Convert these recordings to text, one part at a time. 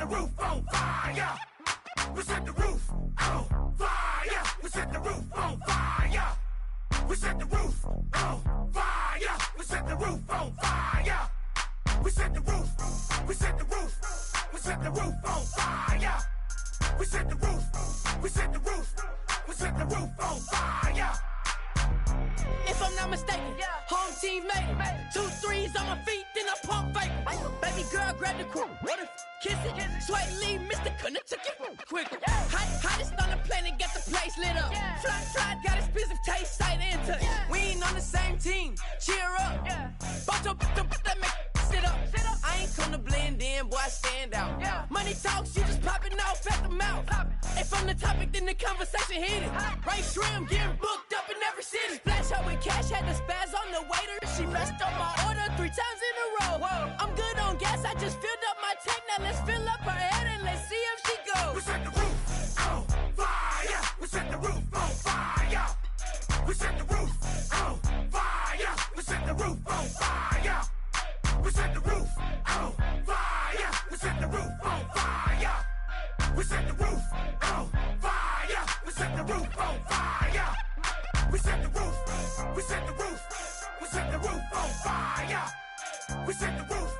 the roof on fire. We set the roof on fire. We set the roof on fire. We set the roof on fire. We set the roof on fire. We set the roof. We set the roof. We set the roof on fire. We set the roof. We set the roof. We set the roof on fire. If I'm not mistaken, home team made it. 2 threes on my feet, then I pump fake. Baby girl, grab the quick. What if kiss it? Sway Lee, Mr. Couldn't took it quick. Hottest on the planet, got the place lit up. Fly, got expensive taste, sight into. We ain't on the same team. Cheer up. Bunch of that make sit up. I ain't come to blend in, boy, I stand out. Money talks, you just popping off at the mouth. If I'm the topic, then the conversation heated. Right shrimp, getting booked up in every city. Splash out with cash, had the spaz on the waiter. She messed up my order 3 times in a row. I'm good on gas, I just filled up my tank. Now let's fill up her head and let's see if she goes. We set the roof on fire. We set the roof on fire. We set the roof on fire. We set the roof on fire. We set the roof on fire. We set the roof on fire. We set the roof on fire. We set the roof on fire. We set the roof. We set the roof. We set the roof on fire. We set the roof.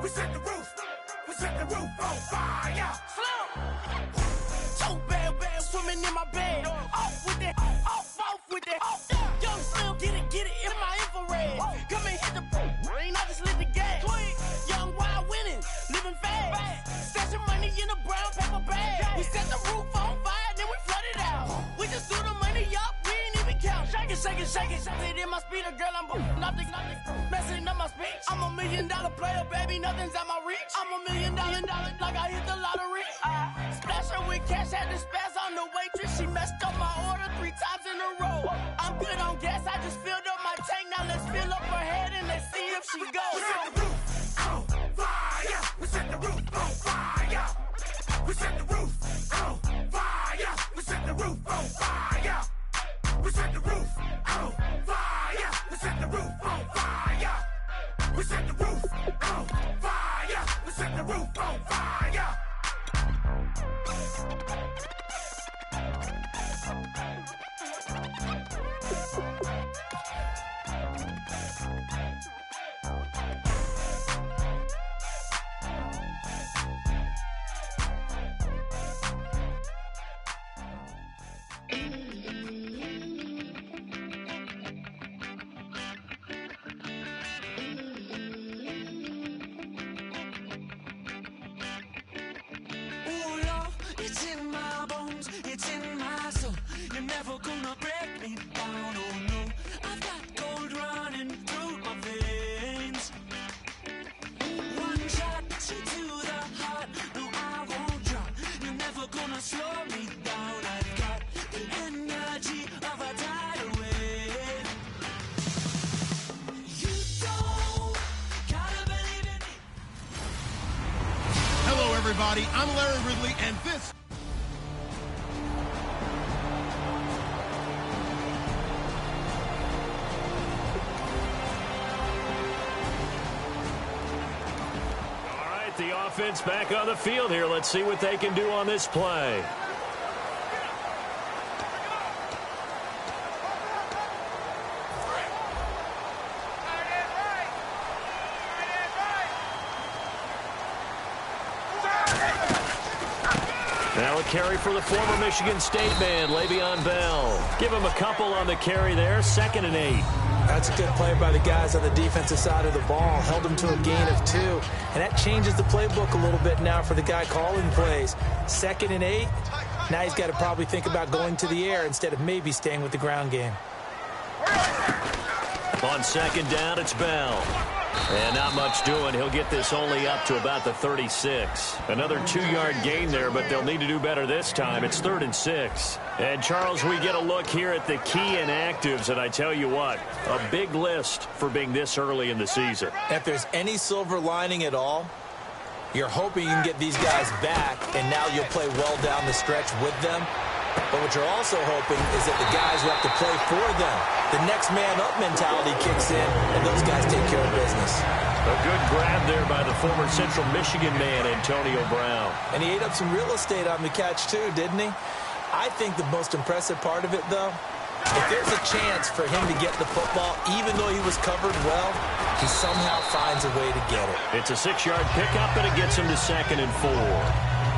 We set the roof. We set the roof on fire. So bad, swimming in my bed. Off with that, off with that. Young Slim, get it in my infrared. Come and hit the rain, I just lit the gas. Young wild winning, living fast. Stashing money in a brown paper bag. We set the roof on fire, then we flood it out. We just threw the money up, we ain't even count. Shake it. It in my speeder, girl, I'm nothing. Messing up my speech. I'm $1 million player, baby, nothing's out my reach. I'm $1 million, like I hit the lottery. Splash her with cash, had the spaz on the waitress. She messed up my order 3 times in a row. I'm good on gas, I just filled up my tank. Now let's fill up her head and let's see if she goes. We set the roof on fire. We set the roof on fire. We set the roof on fire. We set the roof on fire. We set the roof on fire. We set the roof on fire. We set the roof on fire. We set the roof on fire. It's in my bones, it's in my soul. You're never gonna break me down, oh no. I've got gold running through my veins. One shot, straight to the heart. No, I won't drop. You're never gonna slow me down. I've got the energy of a tidal wave. You don't gotta believe in me. Hello, everybody. I'm Larry Ridley, and this... The offense back on the field here. Let's see what they can do on this play. Now a carry for the former Michigan State man, Le'Veon Bell. Give him a couple on the carry there, 2nd and 8. That's a good play by the guys on the defensive side of the ball. Held them to a gain of 2. And that changes the playbook a little bit now for the guy calling plays. 2nd and 8. Now he's got to probably think about going to the air instead of maybe staying with the ground game. On 2nd down, it's Bell. And not much doing. He'll get this only up to about the 36. Another 2-yard gain there, but they'll need to do better this time. It's 3rd and 6. And, Charles, we get a look here at the key inactives, and I tell you what, a big list for being this early in the season. If there's any silver lining at all, you're hoping you can get these guys back, and now you'll play well down the stretch with them. But what you're also hoping is that the guys who have to play for them the next man up mentality kicks in, and those guys take care of business. A good grab there by the former Central Michigan man, Antonio Brown. And he ate up some real estate on the catch, too, didn't he? I think the most impressive part of it, though, if there's a chance for him to get the football, even though he was covered well, he somehow finds a way to get it. It's a 6-yard pickup, and it gets him to 2nd and 4.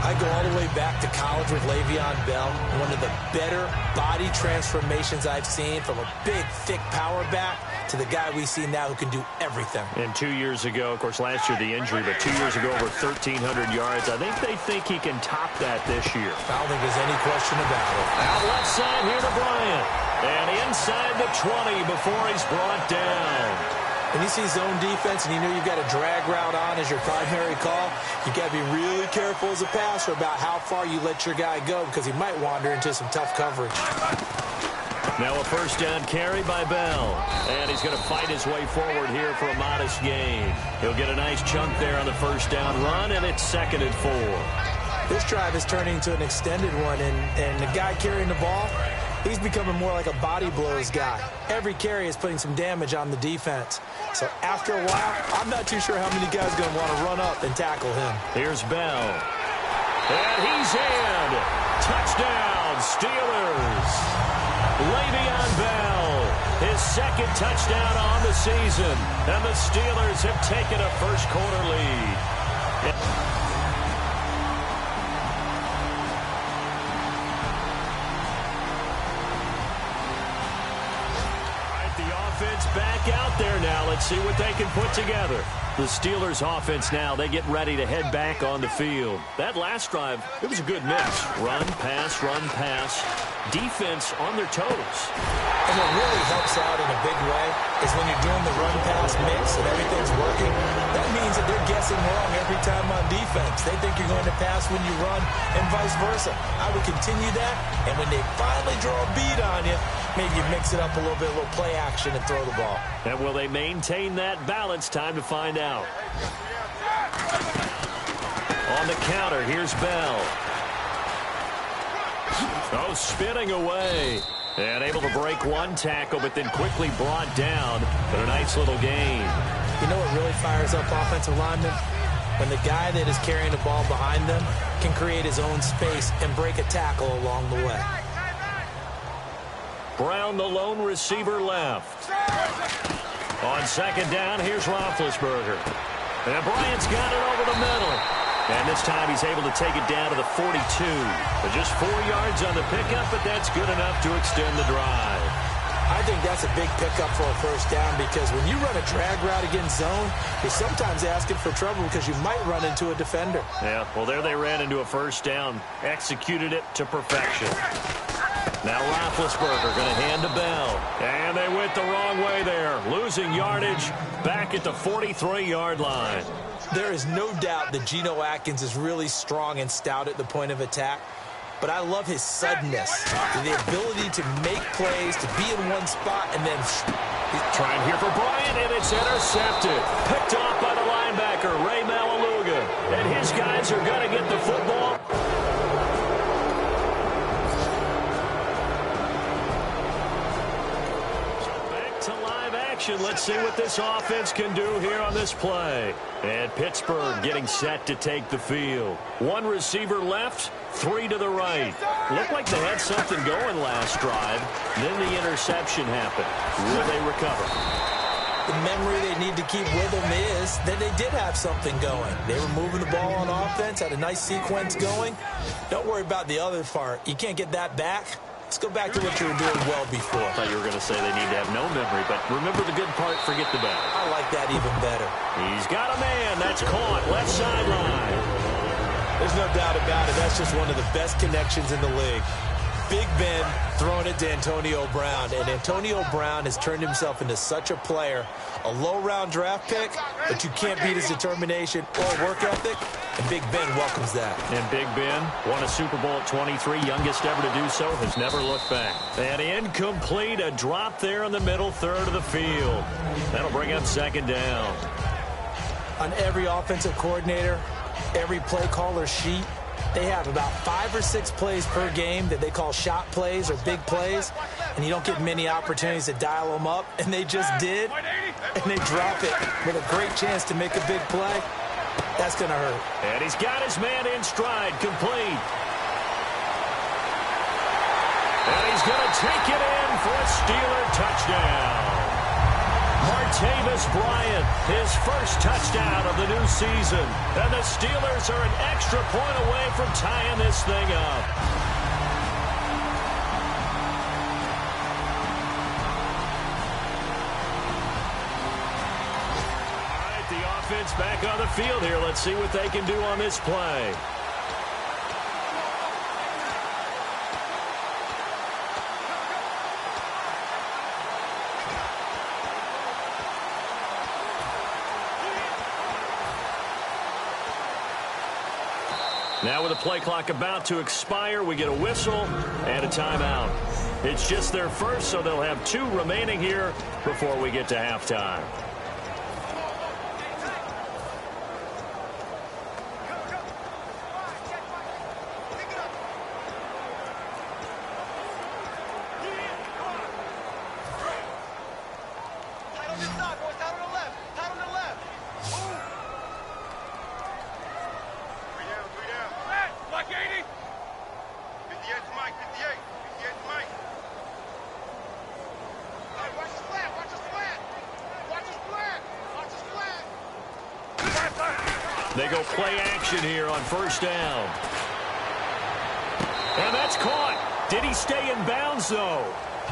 I go all the way back to college with Le'Veon Bell, one of the better body transformations I've seen, from a big, thick power back to the guy we see now who can do everything. And 2 years ago, of course, last year the injury, but 2 years ago over 1,300 yards. I think they think he can top that this year. I don't think there's any question about it. Out left side here to Bryant. And inside the 20 before he's brought down. When you see zone defense and you know you've got a drag route on as your primary call, you got to be really careful as a passer about how far you let your guy go, because he might wander into some tough coverage. Now a first down carry by Bell. And he's going to fight his way forward here for a modest gain. He'll get a nice chunk there on the first down run, and it's 2nd and 4. This drive is turning into an extended one, and the guy carrying the ball, he's becoming more like a body blows guy. Every carry is putting some damage on the defense. So after a while, I'm not too sure how many guys are going to want to run up and tackle him. Here's Bell. And he's in. Touchdown, Steelers. Le'Veon Bell, his 2nd touchdown on the season. And the Steelers have taken a first-quarter lead. Back out there now. Let's see what they can put together. The Steelers offense now, they get ready to head back on the field. That last drive, it was a good mix. Run, pass, defense on their toes. And what really helps out in a big way is when you're doing the run-pass mix and everything's working, that means that they're guessing wrong every time on defense. They think you're going to pass when you run and vice versa. I would continue that, and when they finally draw a beat on you, maybe you mix it up a little bit, a little play action, and throw the ball. And will they maintain that balance? Time to find out. On the counter, here's Bell. Oh, spinning away. And able to break one tackle, but then quickly brought down. But a nice little gain. You know what really fires up offensive linemen? When the guy that is carrying the ball behind them can create his own space and break a tackle along the way. Brown, the lone receiver, left. On 2nd down, here's Roethlisberger. And Bryant's got it over the middle. And this time he's able to take it down to the 42. But just 4 yards on the pickup, but that's good enough to extend the drive. I think that's a big pickup for a first down, because when you run a drag route against zone, you're sometimes asking for trouble because you might run into a defender. Yeah, well, there they ran into a first down. Executed it to perfection. Now Roethlisberger going to hand to Bell. And they went the wrong way there. Losing yardage back at the 43-yard line. There is no doubt that Geno Atkins is really strong and stout at the point of attack. But I love his suddenness, the ability to make plays, to be in one spot, and then... Trying here for Bryant, and it's intercepted. Picked off by the linebacker, Ray Malaluga. And his guys are going to get the football. Let's see what this offense can do here on this play. And Pittsburgh getting set to take the field. 1 receiver left, 3 to the right. Looked like they had something going last drive. Then the interception happened. Will they recover? The memory they need to keep with them is that they did have something going. They were moving the ball on offense, had a nice sequence going. Don't worry about the other part. You can't get that back. Let's go back to what you were doing well before. I thought you were going to say they need to have no memory, but remember the good part, forget the bad. I like that even better. He's got a man. That's caught. Left sideline. There's no doubt about it. That's just one of the best connections in the league. Big Ben throwing it to Antonio Brown, and Antonio Brown has turned himself into such a player. A low-round draft pick, but you can't beat his determination or work ethic, and Big Ben welcomes that. And Big Ben won a Super Bowl at 23, youngest ever to do so, has never looked back. And incomplete, a drop there in the middle third of the field. That'll bring up 2nd down. On every offensive coordinator, every play caller sheet, They have about 5 or 6 plays per game that they call shot plays or big plays, and you don't get many opportunities to dial them up, and they just did, and they drop it with a great chance to make a big play. That's going to hurt. And he's got his man in stride, complete. And he's going to take it in for a Steeler touchdown. Martavis Bryant, his first touchdown of the new season. And the Steelers are an extra point away from tying this thing up. All right, the offense back on the field here. Let's see what they can do on this play. Now with the play clock about to expire, we get a whistle and a timeout. It's just their first, so they'll have 2 remaining here before we get to halftime. They go play action here on first down. And that's caught. Did he stay in bounds, though?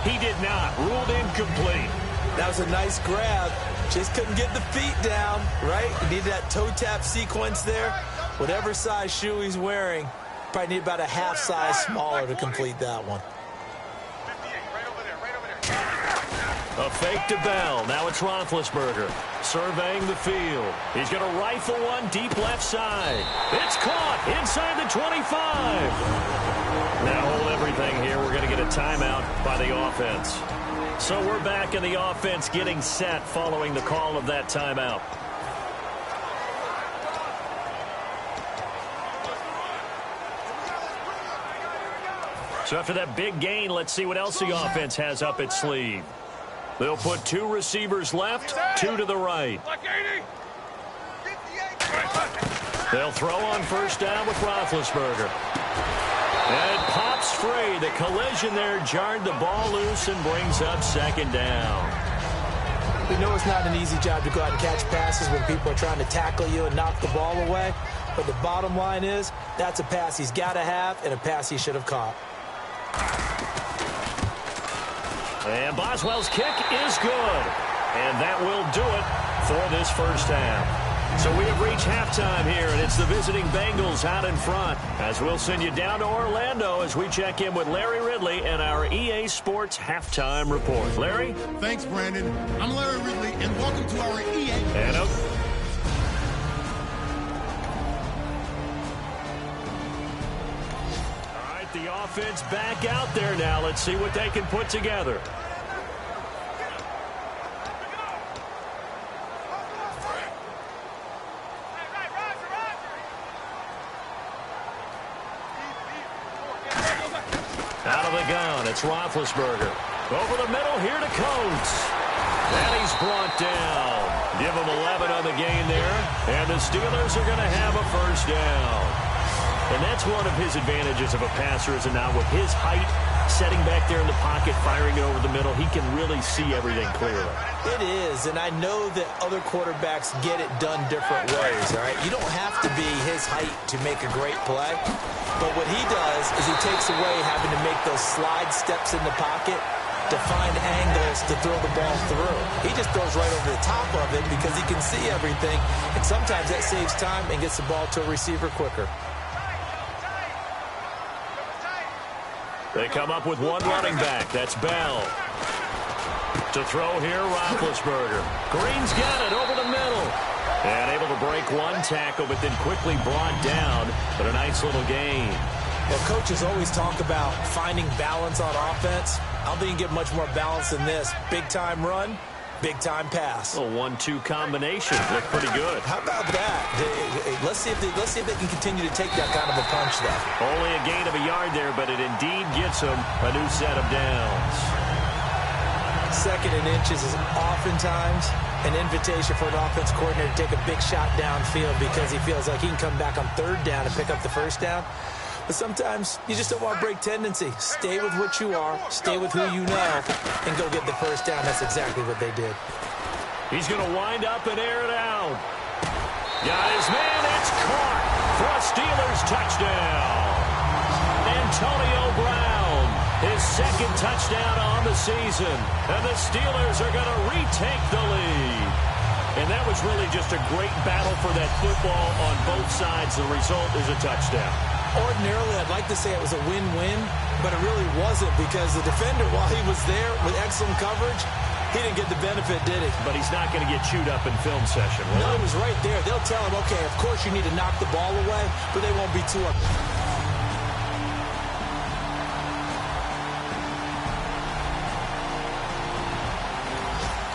He did not. Ruled incomplete. That was a nice grab. Just couldn't get the feet down, right? He needed that toe tap sequence there. Whatever size shoe he's wearing, probably need about a half size smaller to complete that one. A fake to Bell. Now it's Roethlisberger surveying the field. He's going to rifle one deep left side. It's caught inside the 25. Now hold everything here. We're going to get a timeout by the offense. So we're back in the offense getting set following the call of that timeout. So after that big gain, let's see what else the offense has up its sleeve. They'll put 2 receivers left, 2 to the right. They'll throw on first down with Roethlisberger. And it pops free. The collision there jarred the ball loose and brings up second down. We know it's not an easy job to go out and catch passes when people are trying to tackle you and knock the ball away. But the bottom line is, that's a pass he's got to have and a pass he should have caught. And Boswell's kick is good. And that will do it for this first half. So we have reached halftime here, and it's the visiting Bengals out in front. As we'll send you down to Orlando as we check in with Larry Ridley and our EA Sports Halftime Report. Larry? Thanks, Brandon. I'm Larry Ridley, and welcome to our EA. And up. The offense back out there now. Let's see what they can put together. Out of the gun, it's Roethlisberger. Over the middle here to Coates. And he's brought down. Give him 11 on the gain there. And the Steelers are going to have a first down. And that's one of his advantages of a passer, is not with his height, setting back there in the pocket, firing it over the middle. He can really see everything clearly. It is, and I know that other quarterbacks get it done different ways, all right? You don't have to be his height to make a great play. But what he does is he takes away having to make those slide steps in the pocket to find angles to throw the ball through. He just throws right over the top of it because he can see everything, and sometimes that saves time and gets the ball to a receiver quicker. They come up with one running back. That's Bell. To throw here, Roethlisberger. Green's got it over the middle. And able to break one tackle, but then quickly brought down. But a nice little gain. Well, coaches always talk about finding balance on offense. I don't think you can get much more balance than this. Big-time run, Big-time pass. A 1-2 combination. Looked pretty good. How about that? Let's see if they can continue to take that kind of a punch, though. Only a gain of a yard there, but it indeed gets them a new set of downs. Second and inches is oftentimes an invitation for an offense coordinator to take a big shot downfield because he feels like he can come back on third down and pick up the first down. But sometimes you just don't want to break tendency. Stay with what you are, stay with who you know, and go get the first down. That's exactly what they did. He's going to wind up and air it out. Got his man. It's caught for a Steelers touchdown. Antonio Brown, his second touchdown on the season. And the Steelers are going to retake the lead. And that was really just a great battle for that football on both sides. The result is a touchdown. Ordinarily, I'd like to say it was a win-win, but it really wasn't because the defender, while he was there with excellent coverage, he didn't get the benefit, did he? But he's not going to get chewed up in film session, will No, he? he was right there. They'll tell him, okay, of course you need to knock the ball away, but they won't be too up.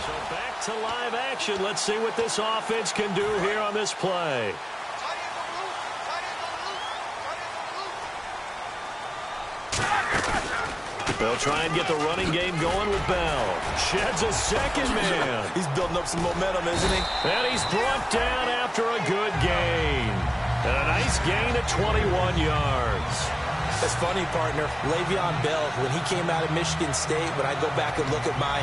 So back to live action. Let's see what this offense can do here on this play. They'll try and get the running game going with Bell. Sheds a second man. He's building up some momentum, isn't he? And he's brought down after a good gain. And a nice gain of 21 yards. That's funny, partner. Le'Veon Bell, when he came out of Michigan State, when I go back and look at my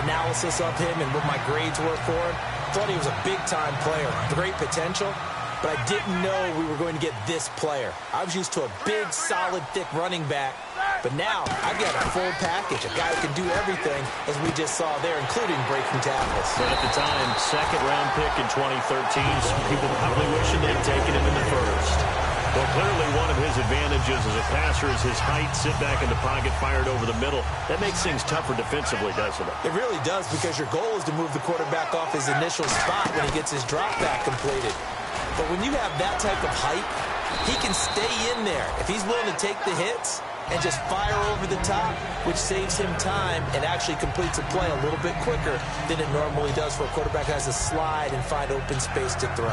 analysis of him and what my grades were for him, thought he was a big-time player. Great potential. But I didn't know we were going to get this player. I was used to a big, solid, thick running back. But now I've got a full package, a guy who can do everything, as we just saw there, including breaking tackles. But at the time, second-round pick in 2013, some people probably wishing they'd taken him in the first. Well, clearly one of his advantages as a passer is his height, sit back in the pocket, fired over the middle. That makes things tougher defensively, doesn't it? It really does, because your goal is to move the quarterback off his initial spot when he gets his drop back completed. But when you have that type of height, he can stay in there. If he's willing to take the hits and just fire over the top, which saves him time and actually completes a play a little bit quicker than it normally does for a quarterback who has to slide and find open space to throw.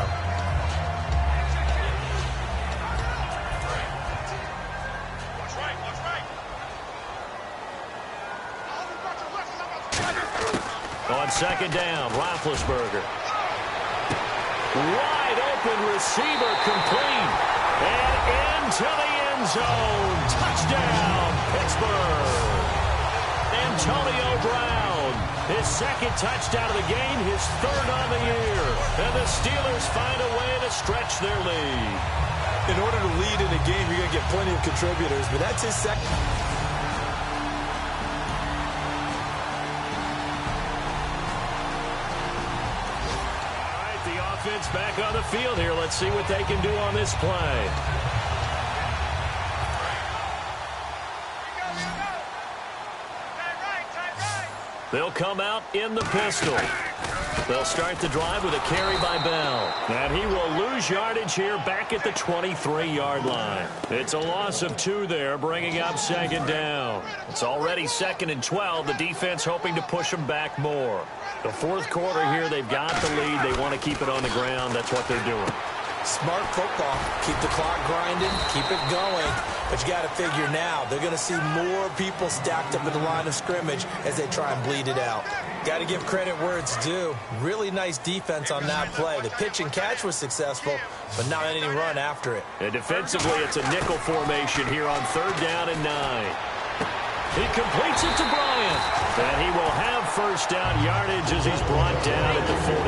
On second down, Roethlisberger. Wide open receiver complete. And into the end zone. Touchdown, Pittsburgh. Antonio Brown. His second touchdown of the game, his third on the year. And the Steelers find a way to stretch their lead. In order to lead in a game, you're going to get plenty of contributors, but that's his second. Offense back on the field here. Let's see what they can do on this play. They'll come out in the pistol. They'll start the drive with a carry by Bell. And he will lose yardage here back at the 23-yard line. It's a loss of 2 there, bringing up second down. It's already 2nd and 12. The defense hoping to push them back more. The fourth quarter here, they've got the lead. They want to keep it on the ground. That's what they're doing. Smart football. Keep the clock grinding. Keep it going. But you got to figure now, they're going to see more people stacked up at the line of scrimmage as they try and bleed it out. Got to give credit where it's due. Really nice defense on that play. The pitch and catch was successful, but not any run after it. And defensively, it's a nickel formation here on 3rd down and 9. He completes it to Bryant. And he will have first down yardage as he's brought down at the 41.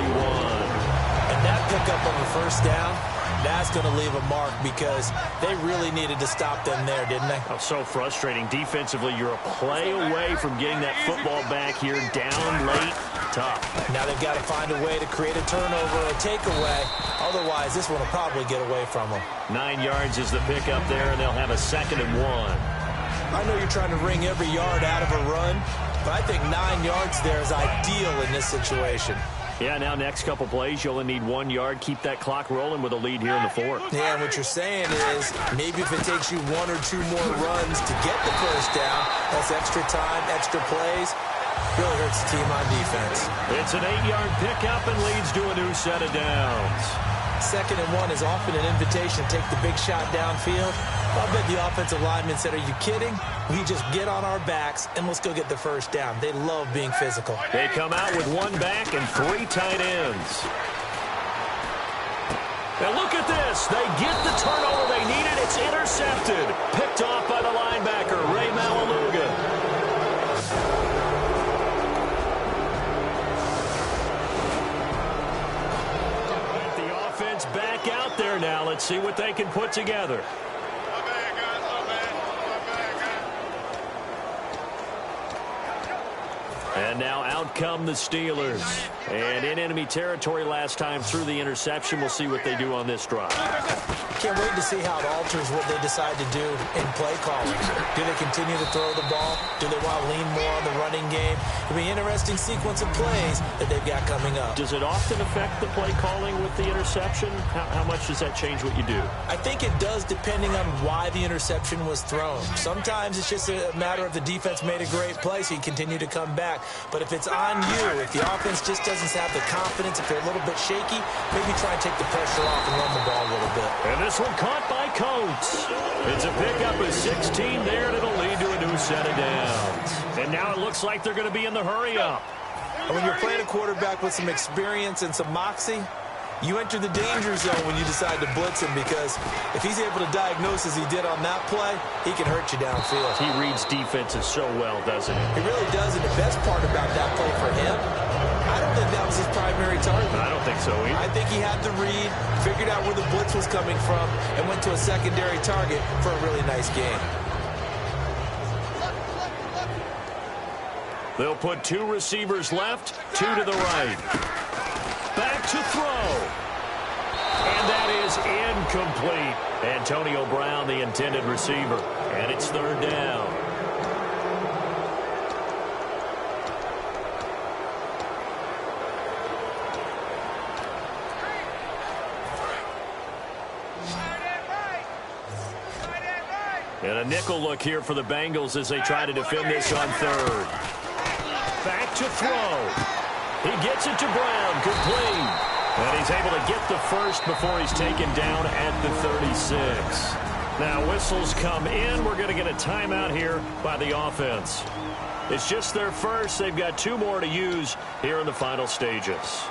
And that pickup of a first down, that's going to leave a mark because they really needed to stop them there, didn't they? Oh, so frustrating. Defensively, you're a play away from getting that football back here. Down late, tough. Now they've got to find a way to create a turnover or a takeaway. Otherwise, this one will probably get away from them. 9 yards is the pickup there, and they'll have a 2nd and 1. I know you're trying to wring every yard out of a run, but I think 9 yards there is ideal in this situation. Yeah, now next couple plays, you only need 1 yard. Keep that clock rolling with a lead here in the 4th. Yeah, and what you're saying is maybe if it takes you 1 or 2 more runs to get the first down, that's extra time, extra plays. Really hurts the team on defense. It's an 8-yard pickup and leads to a new set of downs. 2nd and 1 is often an invitation to take the big shot downfield. I'll bet the offensive lineman said, are you kidding? We just get on our backs and let's go get the first down. They love being physical. They come out with 1 back and 3 tight ends. And look at this. They get the turnover they needed. It's intercepted. Picked off by the linebacker, Ray Malaluga. Back out there now. Let's see what they can put together. And now out come the Steelers. And in enemy territory last time through the interception. We'll see what they do on this drive. Can't wait to see how it alters what they decide to do in play calling. Do they continue to throw the ball? Do they want to lean more on the running game? It'll be an interesting sequence of plays that they've got coming up. Does it often affect the play calling with the interception? How much does that change what you do? I think it does depending on why the interception was thrown. Sometimes it's just a matter of the defense made a great play, so you continue to come back. But if it's on you, if the offense just doesn't have the confidence, if they're a little bit shaky, maybe try and take the pressure off and run the ball a little bit. And this one caught by Coates. It's a pickup of 16 there, and it'll lead to a new set of downs. And now it looks like they're going to be in the hurry-up. And when you're playing a quarterback with some experience and some moxie, you enter the danger zone when you decide to blitz him, because if he's able to diagnose as he did on that play, he can hurt you downfield. He reads defenses so well, doesn't he? He really does, and the best part about that play for him, I don't think that was his primary target. I don't think so either. I think he had the read, figured out where the blitz was coming from, and went to a secondary target for a really nice game. They'll put 2 receivers left, 2 to the right. Back to throw. And that is incomplete. Antonio Brown, the intended receiver. And it's 3rd down. And a nickel look here for the Bengals as they try to defend this on 3rd. Back to throw. He gets it to Brown, complete. And he's able to get the first before he's taken down at the 36. Now whistles come in. We're going to get a timeout here by the offense. It's just their first. They've got 2 more to use here in the final stages.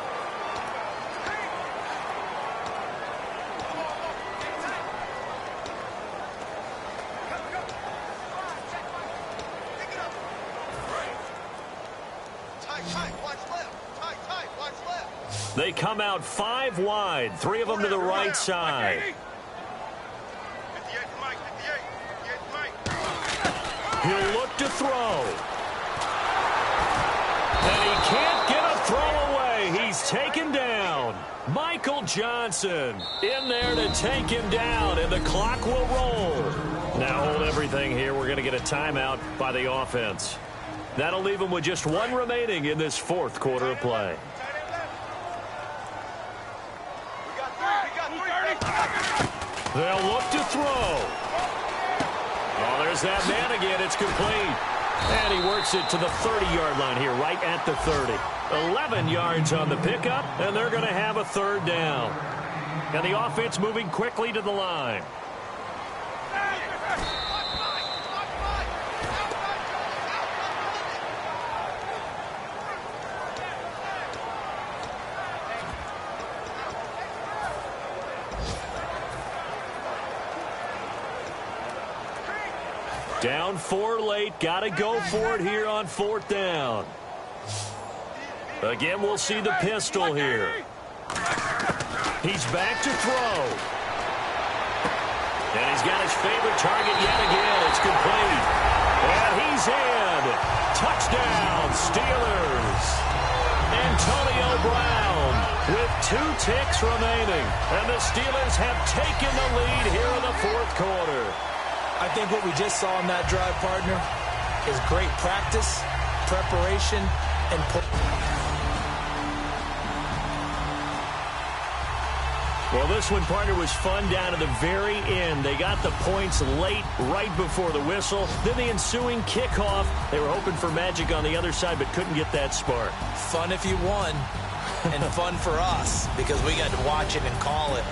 They come out 5 wide, 3 of them to the right side. He'll look to throw. And he can't get a throw away. He's taken down. Michael Johnson in there to take him down, and the clock will roll. Now hold everything here. We're going to get a timeout by the offense. That'll leave them with just 1 remaining in this 4th quarter of play. They'll look to throw. Oh, there's that man again. It's complete. And he works it to the 30-yard line here, right at the 30. 11 yards on the pickup, and they're going to have a 3rd down. And the offense moving quickly to the line. Down 4 late. Got to go for it here on 4th down. Again, we'll see the pistol here. He's back to throw. And he's got his favorite target yet again. It's complete. And he's in. Touchdown, Steelers. Antonio Brown with 2 ticks remaining. And the Steelers have taken the lead here in the 4th quarter. I think what we just saw in that drive, partner, is great practice, preparation, and Well, this one, partner, was fun down to the very end. They got the points late, right before the whistle. Then the ensuing kickoff. They were hoping for magic on the other side, but couldn't get that spark. Fun if you won, and fun for us, because we got to watch it and call it.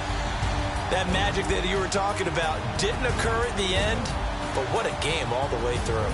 That magic that you were talking about didn't occur at the end, but what a game all the way through.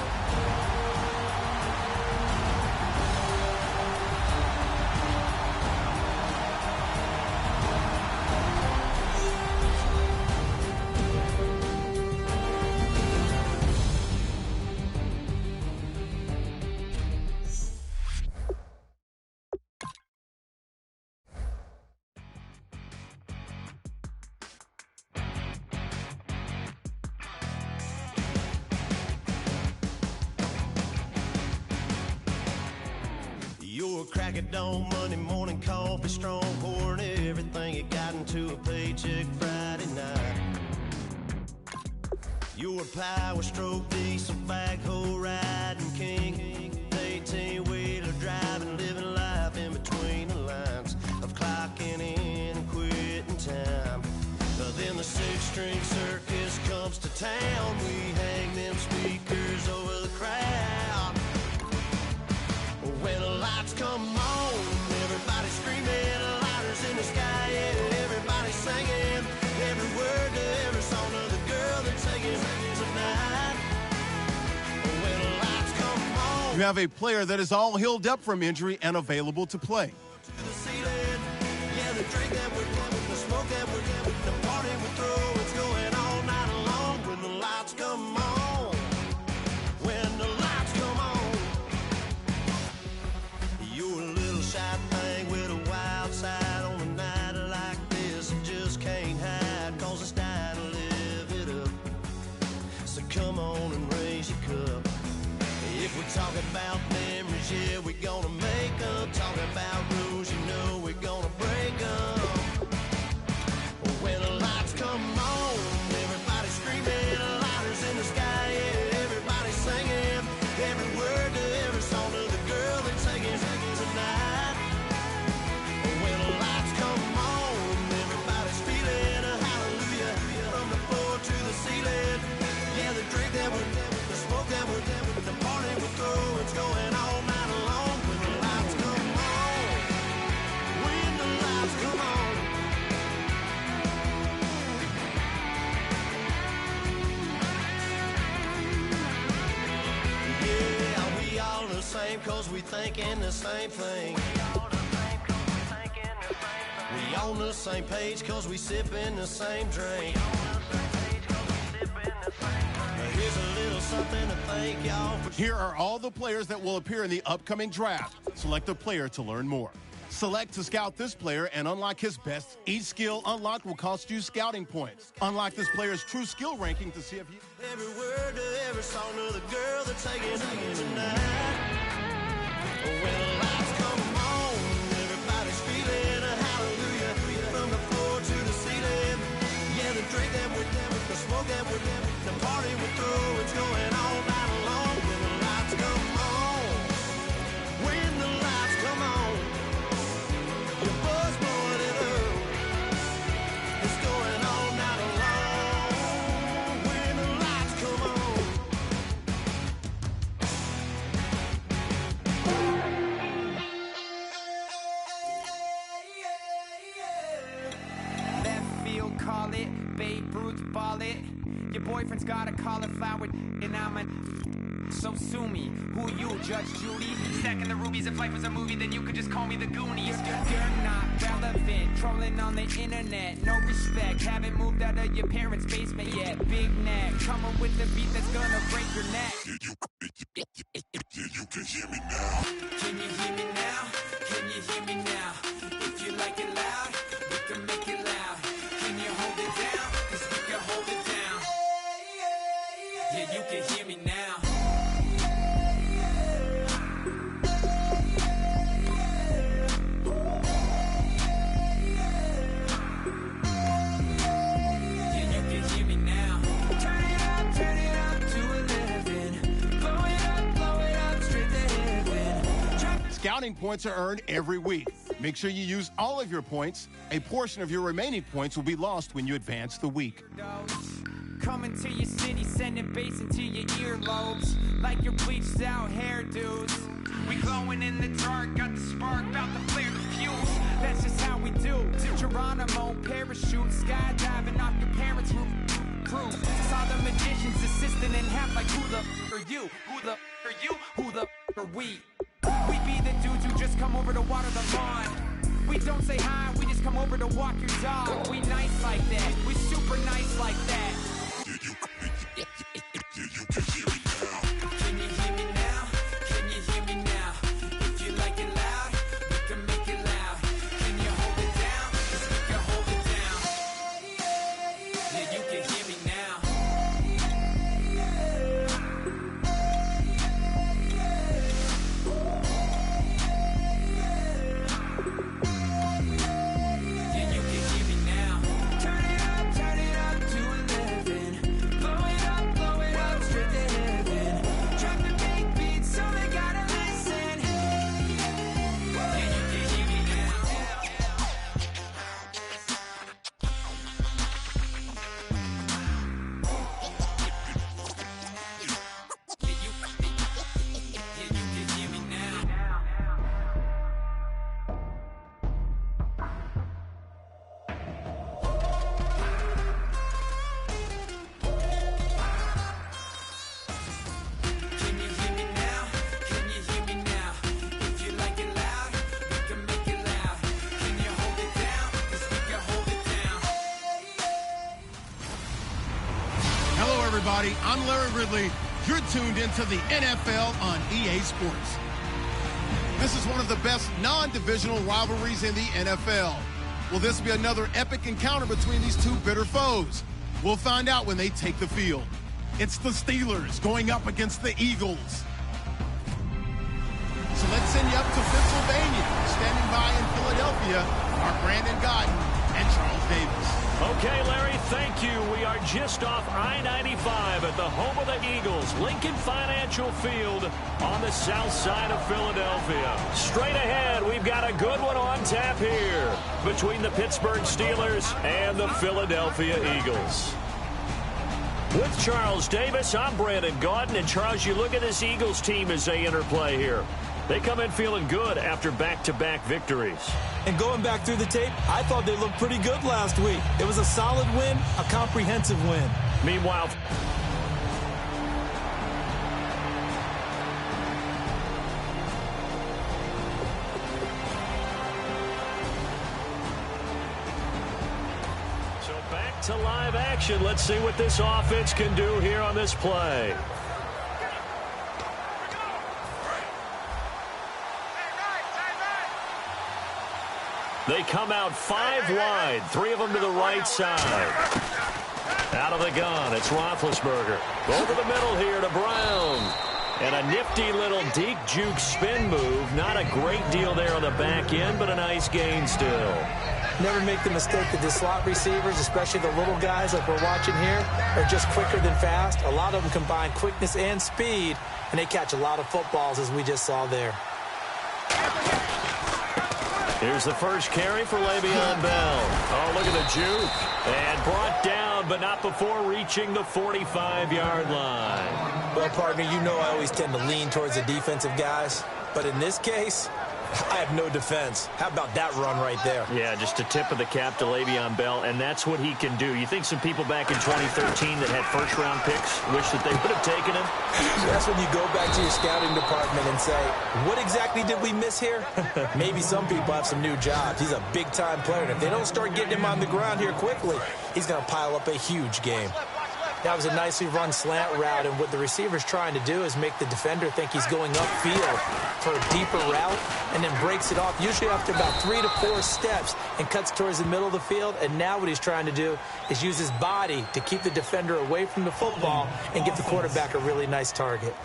Your crack at dawn, Monday morning coffee, strong pouring everything you got into a paycheck Friday night. Your power stroke, diesel backhoe riding king, 18-wheeler driving, living life in between the lines of clocking in and quitting time. Then the six-string circus comes to town. We hang them speakers over the crowd. When the lights come on, everybody screaming, lighters in the sky, yeah, everybody singing, every word to every song of the girl they're taking tonight. When the lights come on. You have a player that is all healed up from injury and available to play. To the ceiling, yeah, the drink that we're doing, the smoke that we're doing, the party we throw, it's going all night long. When the lights come on, when the lights come on. You're a little shy thing with a wild side on a night like this. You just can't hide, cause it's time to live it up. So come on and raise your cup. If we're talking about memories, yeah, we're gonna make them. Talking about rules, you know we're gonna break them. When the lights come on, everybody screaming, lighters in the sky, yeah, everybody singing, every word to every song of the girl they're taking tonight. When the lights come on, everybody's feeling a hallelujah from the floor to the ceiling. Yeah, the drink that we're doing, the smoke that we're doing, the party we throw, it's going all night long. When the lights come on, when the lights come on. Yeah, we all the same cause we thinking the same thing. We on the same page cause we sipping the same drink. Now here's a little something to thank y'all for. Here are all the players that will appear in the upcoming draft. Select a player to learn more. Select to scout this player and unlock his best. Each skill unlocked will cost you scouting points. Unlock this player's true skill ranking to see if you... Every word to every song of the girl they're taking tonight. When the lights come on, everybody's feeling a hallelujah from the floor to the ceiling. Yeah, the drink that we're doing, the smoke that we're doing, the party we throw, it's going all night long. When the lights come on, when the lights come on, your buzz blowing it up, it's going all night long. When the lights come on. Left field, call it. Babe Ruth, ball it. Your boyfriend's got a cauliflower, and I'm a... So sue me. Who you, Judge Judy? Stacking the rubies. If life was a movie, then you could just call me the Goonies. You're not relevant. Trolling on the internet. No respect. Haven't moved out of your parents' basement yet. Big neck. Coming with the beat that's gonna break your neck. You can hear me now. Can you hear me now? Can you hear me now? If you like it loud, we can make it loud. Can you hold it down? Cause we can hold it down. Yeah, you can hear me now. Yeah, you can hear me now. Turn it up to 11. Blow it up, straight to heaven. Scouting points are earned every week. Make sure you use all of your points A portion of your remaining points will be lost when you advance the week. Coming to your city, sending bass into your earlobes, like your bleached out hairdos. We glowing in the dark, got the spark, about to flare the fuse. That's just how we do. Geronimo, parachute, skydiving off your parents' roof. Crew, saw the magician's assistant in half, like who the are you? Who the are you? Who the are we? We be the dudes who just come over to water the lawn. We don't say hi, we just come over to walk your dog. We nice like that, we super nice like that. Can you hear me now? Can you hear me now? If you like it loud, we can make it loud. Can you hold it down? 'Cause we can hold it down. Yeah, you can hear me now. Yeah, you can hear me now. Turn it up to 11. Blow it up straight to heaven. Drop the big beat so they gotta listen. Yeah, you can hear me now. Yeah, you can hear me now. Can you hear me now? Can you hear me now? If you like it loud, we can make it loud. Can you hold it down? 'Cause we can hold it down. Hello, everybody. I'm Larry Ridley. You're tuned into the NFL on EA Sports. This is one of the best non-divisional rivalries in the NFL. Will this be another epic encounter between these two bitter foes? We'll find out when they take the field. It's the Steelers going up against the Eagles. So let's send you up to Pennsylvania. Standing by in Philadelphia are Brandon Godden and Charles Davis. Okay, Larry, thank you. We are just off I-95 at the home of the Eagles, Lincoln Financial Field on the south side of Philadelphia. Straight ahead, we've got a good one on tap here between the Pittsburgh Steelers and the Philadelphia Eagles. With Charles Davis, I'm Brandon Gaudin. And, Charles, you look at this Eagles team as they interplay here. They come in feeling good after back-to-back victories. And going back through the tape, I thought they looked pretty good last week. It was a solid win, a comprehensive win. Meanwhile, so back to live action. Let's see what this offense can do here on this play. They come out 5 wide, 3 of them to the right side. Out of the gun, it's Roethlisberger. Over the middle here to Brown. And a nifty little deep juke spin move. Not a great deal there on the back end, but a nice gain still. Never make the mistake that the slot receivers, especially the little guys like we're watching here, are just quicker than fast. A lot of them combine quickness and speed, and they catch a lot of footballs, as we just saw there. Here's the first carry for Le'Veon Bell. Oh, look at the juke. And brought down, but not before reaching the 45-yard line. Well, partner, you know I always tend to lean towards the defensive guys. But in this case, I have no defense. How about that run right there? Yeah, just a tip of the cap to Le'Veon Bell, and that's what he can do. You think some people back in 2013 that had first-round picks wish that they would have taken him? That's when you go back to your scouting department and say, what exactly did we miss here? Maybe some people have some new jobs. He's a big-time player, and if they don't start getting him on the ground here quickly, he's going to pile up a huge game. That was a nicely run slant route, and what the receiver's trying to do is make the defender think he's going upfield for a deeper route, and then breaks it off, usually after about 3 to 4 steps, and cuts towards the middle of the field. And now what he's trying to do is use his body to keep the defender away from the football and give the quarterback a really nice target.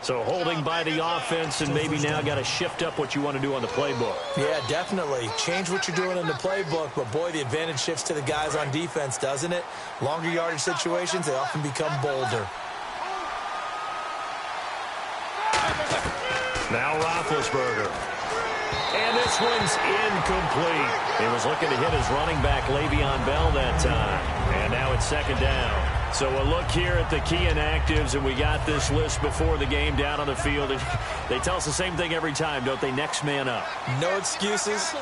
So holding by the offense, and maybe now got to shift up what you want to do on the playbook. Yeah, definitely. Change what you're doing in the playbook, but boy, the advantage shifts to the guys on defense, doesn't it? Longer yardage situations, they often become bolder. Now Roethlisberger. And this one's incomplete. He was looking to hit his running back, Le'Veon Bell, that time. And now it's second down. So a look here at the key inactives, and we got this list before the game down on the field. They tell us the same thing every time, don't they? Next man up. No excuses.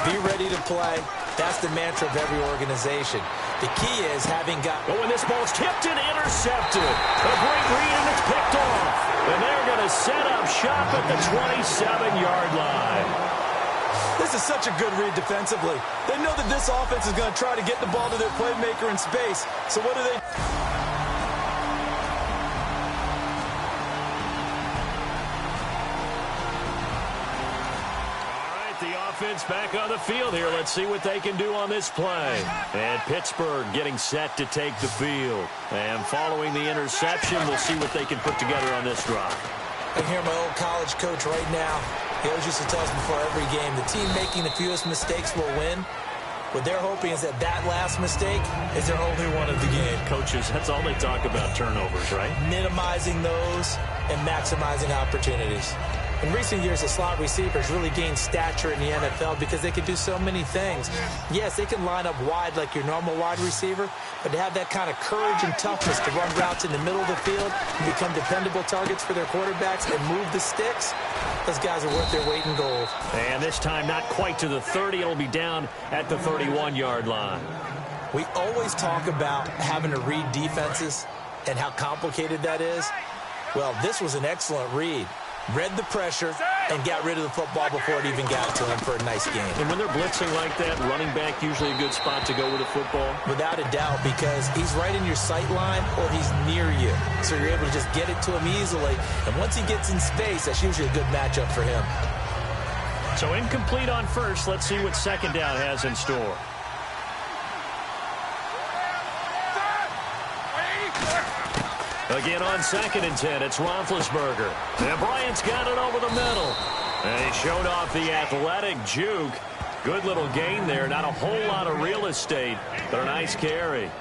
Be ready to play. That's the mantra of every organization. The key is having got... Oh, and this ball's tipped and intercepted. A great read, and it's picked off. And they're going to set up shop at the 27-yard line. This is such a good read defensively. They know that this offense is going to try to get the ball to their playmaker in space. So what do they... Offense back on the field here. Let's see what they can do on this play. And Pittsburgh getting set to take the field. And following the interception, we'll see what they can put together on this drive. I hear my old college coach right now. He always used to tell us before every game, the team making the fewest mistakes will win. What they're hoping is that last mistake is their only one of the game. Coaches, that's all they talk about, turnovers, right? Minimizing those and maximizing opportunities. In recent years, the slot receivers really gained stature in the NFL because they can do so many things. Yes, they can line up wide like your normal wide receiver, but to have that kind of courage and toughness to run routes in the middle of the field and become dependable targets for their quarterbacks and move the sticks, those guys are worth their weight in gold. And this time, not quite to the 30. It'll be down at the 31-yard line. We always talk about having to read defenses and how complicated that is. Well, this was an excellent read. Read the pressure and got rid of the football before it even got to him for a nice game. And when they're blitzing like that, running back usually a good spot to go with a football? Without a doubt, because he's right in your sight line or he's near you. So you're able to just get it to him easily. And once he gets in space, that's usually a good matchup for him. So incomplete on first. Let's see what second down has in store. Again on 2nd and 10, it's Roethlisberger. And Bryant's got it over the middle. And he showed off the athletic juke. Good little gain there. Not a whole lot of real estate, but a nice carry.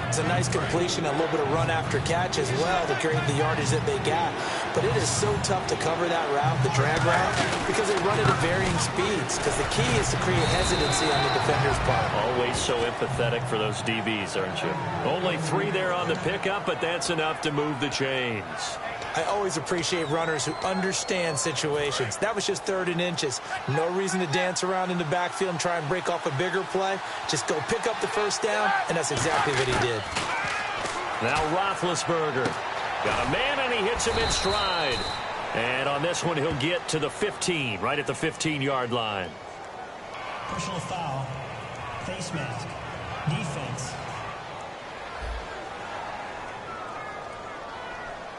It's a nice completion, a little bit of run after catch as well to create the yardage that they got. But it is so tough to cover that route, the drag route, because they run it at varying speeds. Because the key is to create hesitancy on the defender's part. Always so empathetic for those DBs, aren't you? Only 3 there on the pickup, but that's enough to move the chains. I always appreciate runners who understand situations. That was just 3rd and inches. No reason to dance around in the backfield and try and break off a bigger play. Just go pick up the first down, and that's exactly what he did. Now Roethlisberger. Got a man, and he hits him in stride. And on this one, he'll get to the 15, right at the 15-yard line. Personal foul, face mask, defense.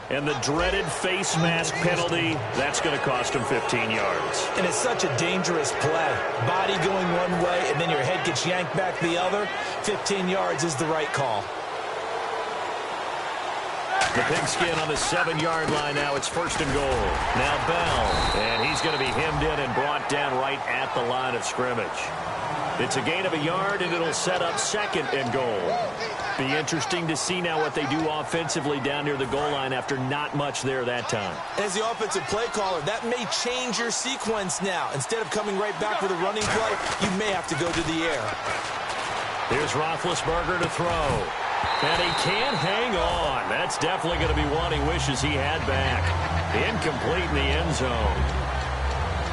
And the dreaded face mask penalty, that's going to cost him 15 yards. And it's such a dangerous play. Body going one way, and then your head gets yanked back the other. 15 yards is the right call. The pigskin on the 7-yard line now. It's 1st and goal. Now Bell, and he's going to be hemmed in and brought down right at the line of scrimmage. It's a gain of a yard, and it'll set up 2nd and goal. Be interesting to see now what they do offensively down near the goal line after not much there that time. As the offensive play caller, that may change your sequence now. Instead of coming right back with a running play, you may have to go to the air. Here's Roethlisberger to throw. And he can't hang on. That's definitely going to be one he wishes he had back. Incomplete in the end zone.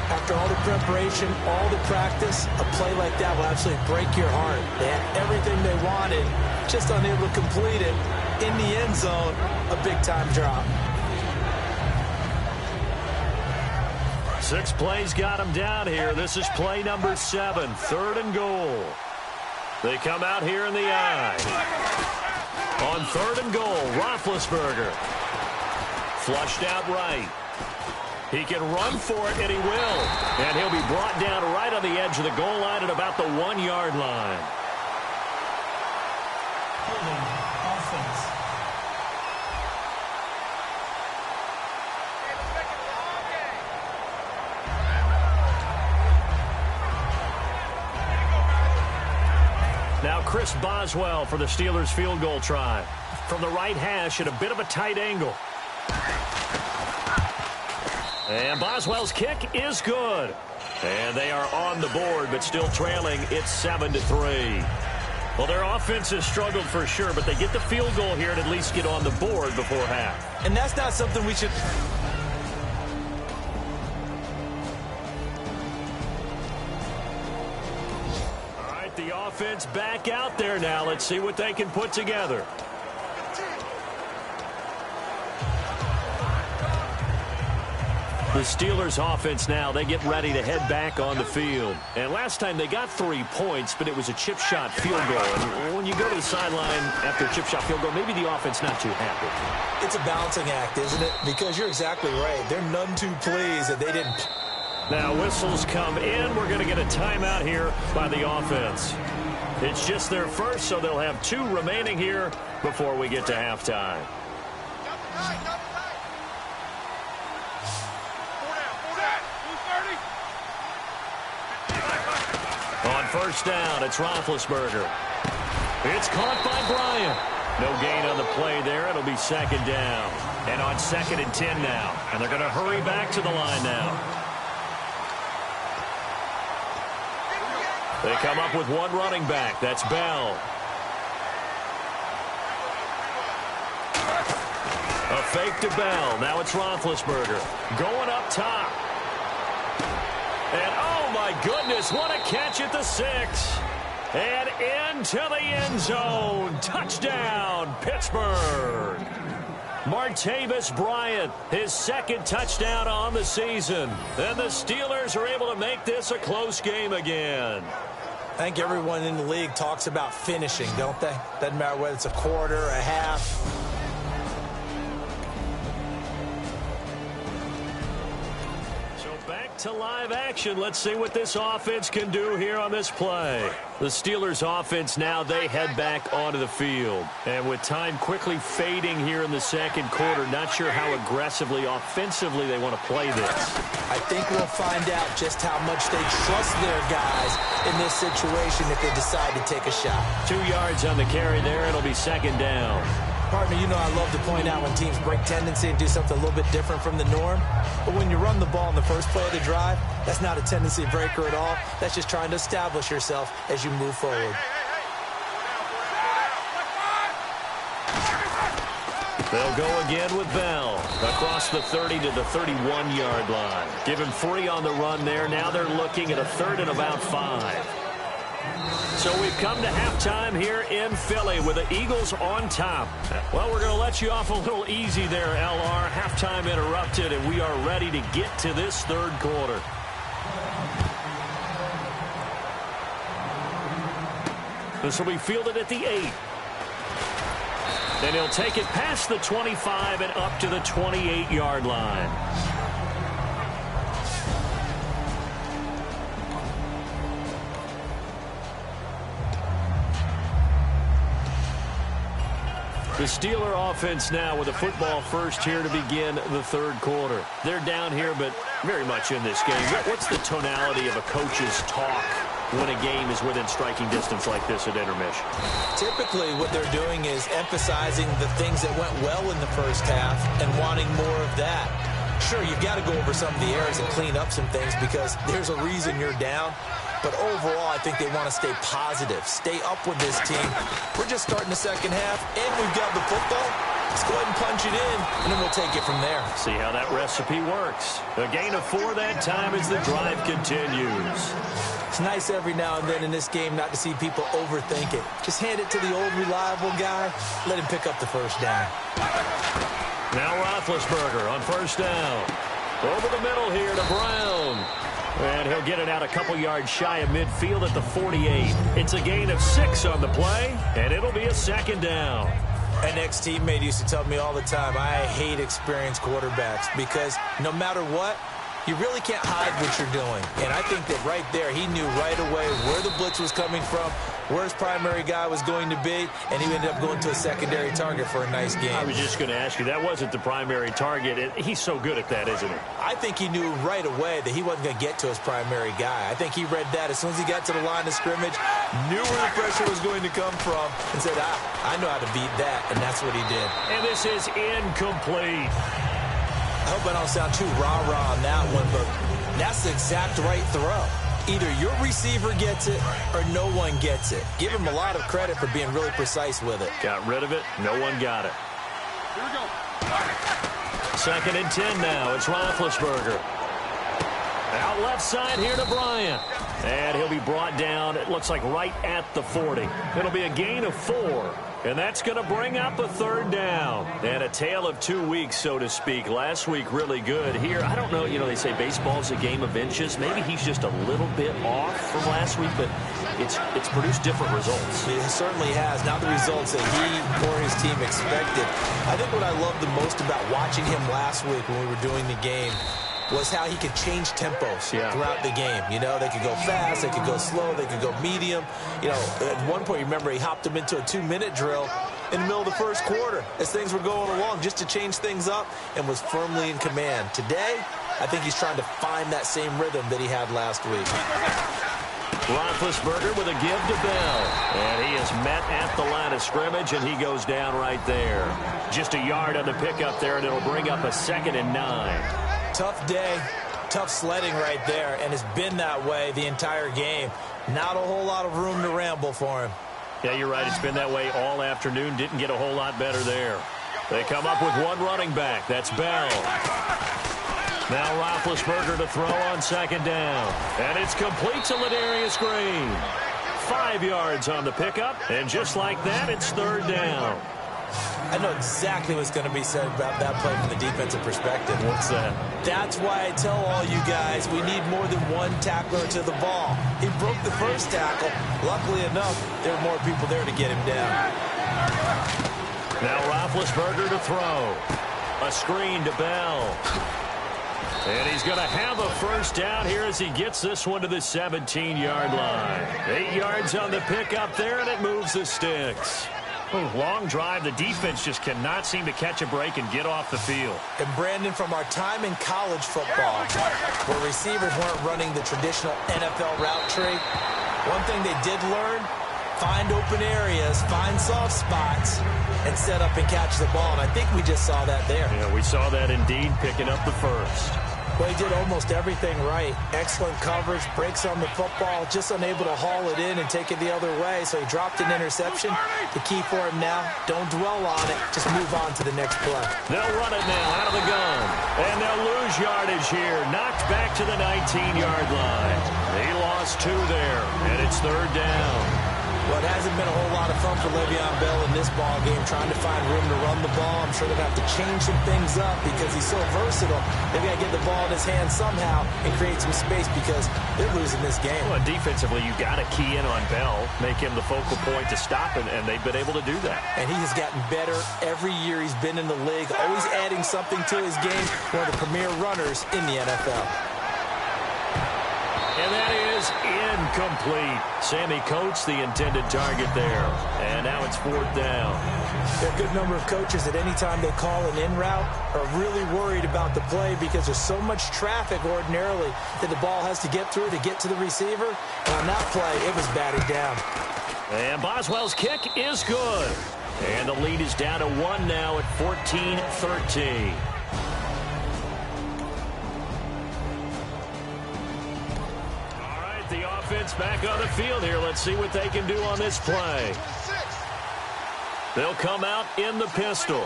After all the preparation, all the practice, a play like that will absolutely break your heart. They had everything they wanted, just unable to complete it. In the end zone, a big-time drop. 6 plays got him down here. This is play number 7, 3rd and goal. They come out here in the I. On 3rd and goal, Roethlisberger. Flushed out right. He can run for it, and he will. And he'll be brought down right on the edge of the goal line at about the 1-yard line. Holding offense. Now Chris Boswell for the Steelers field goal try. From the right hash at a bit of a tight angle. And Boswell's kick is good. And they are on the board, but still trailing. It's 7-3. Well, their offense has struggled for sure, but they get the field goal here and at least get on the board before half. And that's not something we should... All right, the offense back out there now. Let's see what they can put together. The Steelers offense now, they get ready to head back on the field. And last time they got 3 points, but it was a chip shot field goal. And when you go to the sideline after a chip shot field goal, maybe the offense not too happy. It's a balancing act, isn't it? Because you're exactly right. They're none too pleased that they didn't. Now whistles come in. We're going to get a timeout here by the offense. It's just their first, so they'll have 2 remaining here before we get to halftime. On first down, it's Roethlisberger. It's caught by Bryant. No gain on the play there. It'll be second down. And on 2nd and 10 now. And they're going to hurry back to the line now. They come up with 1 running back. That's Bell. A fake to Bell. Now it's Roethlisberger. Going up top. And oh my goodness, what a catch at the 6. And into the end zone. Touchdown, Pittsburgh. Martavis Bryant, his 2nd touchdown on the season. And the Steelers are able to make this a close game again. I think everyone in the league talks about finishing, don't they? Doesn't matter whether it's a quarter, a half. To live action. Let's see what this offense can do here on this play. The Steelers offense now, they head back onto the field. And with time quickly fading here in the 2nd quarter, not sure how aggressively, offensively they want to play this. I think we'll find out just how much they trust their guys in this situation if they decide to take a shot. 2 yards on the carry there. It'll be 2nd down. Partner, you know I love to point out when teams break tendency and do something a little bit different from the norm. But when you run the ball in the first play of the drive, that's not a tendency breaker at all. That's just trying to establish yourself as you move forward. They'll go again with Bell across the 30 to the 31-yard line. Give him 3 on the run there. Now they're looking at a 3rd and about 5. So we've come to halftime here in Philly with the Eagles on top. Well, we're going to let you off a little easy there, LR. Halftime interrupted, and we are ready to get to this 3rd quarter. This will be fielded at the 8. And he'll take it past the 25 and up to the 28-yard line. The Steeler offense now with a football first here to begin the 3rd quarter. They're down here, but very much in this game. What's the tonality of a coach's talk when a game is within striking distance like this at intermission? Typically, what they're doing is emphasizing the things that went well in the first half and wanting more of that. Sure, you've got to go over some of the errors and clean up some things because there's a reason you're down. But overall, I think they want to stay positive, stay up with this team. We're just starting the 2nd half, and we've got the football. Let's go ahead and punch it in, and then we'll take it from there. See how that recipe works. A gain of 4 that time as the drive continues. It's nice every now and then in this game not to see people overthink it. Just hand it to the old reliable guy. Let him pick up the first down. Now Roethlisberger on first down. Over the middle here to Brown. And he'll get it out a couple yards shy of midfield at the 48. It's a gain of 6 on the play, and it'll be a 2nd down. An ex-teammate used to tell me all the time, I hate experienced quarterbacks because no matter what, you really can't hide what you're doing. And I think that right there, he knew right away where the blitz was coming from, where his primary guy was going to be, and he ended up going to a secondary target for a nice game. I was just going to ask you, that wasn't the primary target. He's so good at that, isn't he? I think he knew right away that he wasn't going to get to his primary guy. I think he read that as soon as he got to the line of scrimmage, knew where the pressure was going to come from, and said, I know how to beat that, and that's what he did. And this is incomplete. I hope I don't sound too rah-rah on that one, but That's the exact right throw. Either your receiver gets it or no one gets it. Give him a lot of credit for being really precise with it. Got rid of it. No one got it. Here we go. 2nd and 10 now. It's Roethlisberger. Out left side here to Bryant. And he'll be brought down, it looks like, right at the 40. It'll be a gain of 4. And that's going to bring up a 3rd down. And a tale of 2 weeks, so to speak. Last week, really good. Here, I don't know, they say baseball's a game of inches. Maybe he's just a little bit off from last week, but it's produced different results. It certainly has. Not the results that he or his team expected. I think what I loved the most about watching him last week when we were doing the game was how he could change tempos throughout the game. They could go fast, they could go slow, they could go medium. At one point, you remember he hopped him into a 2-minute drill in the middle of the first quarter as things were going along just to change things up and was firmly in command. Today, I think he's trying to find that same rhythm that he had last week. Roethlisberger with a give to Bell. And he is met at the line of scrimmage, and he goes down right there. Just a yard on the pickup there, and it'll bring up a 2nd and 9. Tough day, tough sledding right there, and it's been that way the entire game. Not a whole lot of room to ramble for him. Yeah, you're right. It's been that way all afternoon. Didn't get a whole lot better there. They come up with one running back. That's Bell. Now Roethlisberger to throw on 2nd down. And it's complete to Ladarius Green. 5 yards on the pickup, and just like that, it's 3rd down. I know exactly what's going to be said about that play from the defensive perspective. What's that? That's why I tell all you guys we need more than one tackler to the ball. He broke the first tackle. Luckily enough, there were more people there to get him down. Now Roethlisberger to throw. A screen to Bell. And he's going to have a 1st down here as he gets this one to the 17-yard line. 8 yards on the pickup there, and it moves the sticks. Long drive. The defense just cannot seem to catch a break and get off the field. And Brandon, from our time in college football, where receivers weren't running the traditional NFL route tree, one thing they did learn, find open areas, find soft spots, and set up and catch the ball. And I think we just saw that there. Yeah, we saw that indeed, picking up the 1st. Well, he did almost everything right. Excellent coverage, breaks on the football, just unable to haul it in and take it the other way. So he dropped an interception. The key for him now, don't dwell on it. Just move on to the next play. They'll run it now out of the gun. And they'll lose yardage here. Knocked back to the 19-yard line. He lost 2 there, and it's 3rd down. Well, it hasn't been a whole lot of fun for Le'Veon Bell in this ball game, trying to find room to run the ball. I'm sure they're going to have to change some things up because he's so versatile. They've got to get the ball in his hands somehow and create some space because they're losing this game. Well, defensively, you got to key in on Bell, make him the focal point to stop him, and they've been able to do that. And he has gotten better every year he's been in the league, always adding something to his game. One of the premier runners in the NFL. And that is incomplete. Sammy Coates, the intended target there. And now it's 4th down. There are a good number of coaches that any time they call an in route are really worried about the play because there's so much traffic ordinarily that the ball has to get through to get to the receiver. And on that play, it was batted down. And Boswell's kick is good. And the lead is down to 1 now at 14-13. The offense back on the field here. Let's see what they can do on this play. They'll come out in the pistol.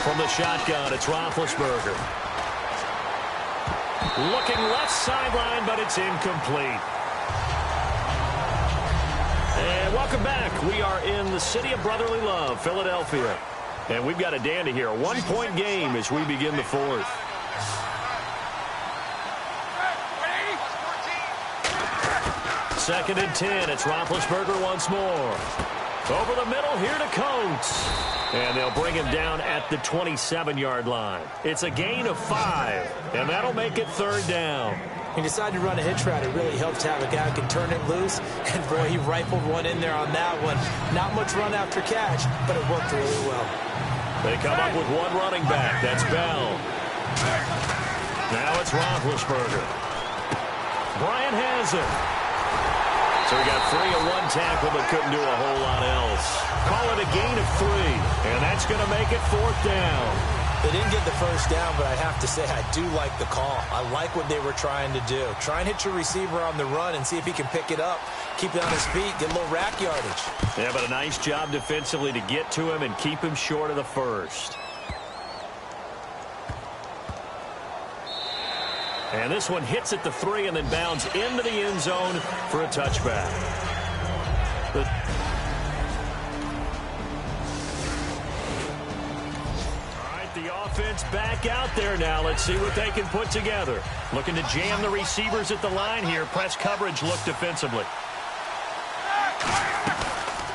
From the shotgun, it's Roethlisberger. Looking left sideline, but it's incomplete. And welcome back. We are in the city of brotherly love, Philadelphia. And we've got a dandy here. A 1-point game as we begin the 4th. Second and 10. It's Roethlisberger once more. Over the middle here to Coates. And they'll bring him down at the 27-yard line. It's a gain of 5. And that'll make it 3rd down. He decided to run a hitch route. It really helped to have a guy who can turn it loose. And, boy, he rifled one in there on that one. Not much run after catch, but it worked really well. They come up with one running back. That's Bell. Now it's Roethlisberger. Bryant has it. So we got 3 on one tackle, but couldn't do a whole lot else. Call it a gain of 3, and that's going to make it 4th down. They didn't get the first down, but I have to say I do like the call. I like what they were trying to do. Try and hit your receiver on the run and see if he can pick it up, keep it on his feet, get a little rack yardage. Yeah, but a nice job defensively to get to him and keep him short of the first. And this one hits at the 3 and then bounds into the end zone for a touchback. The offense back out there now. Let's see what they can put together. Looking to jam the receivers at the line here. Press coverage look defensively.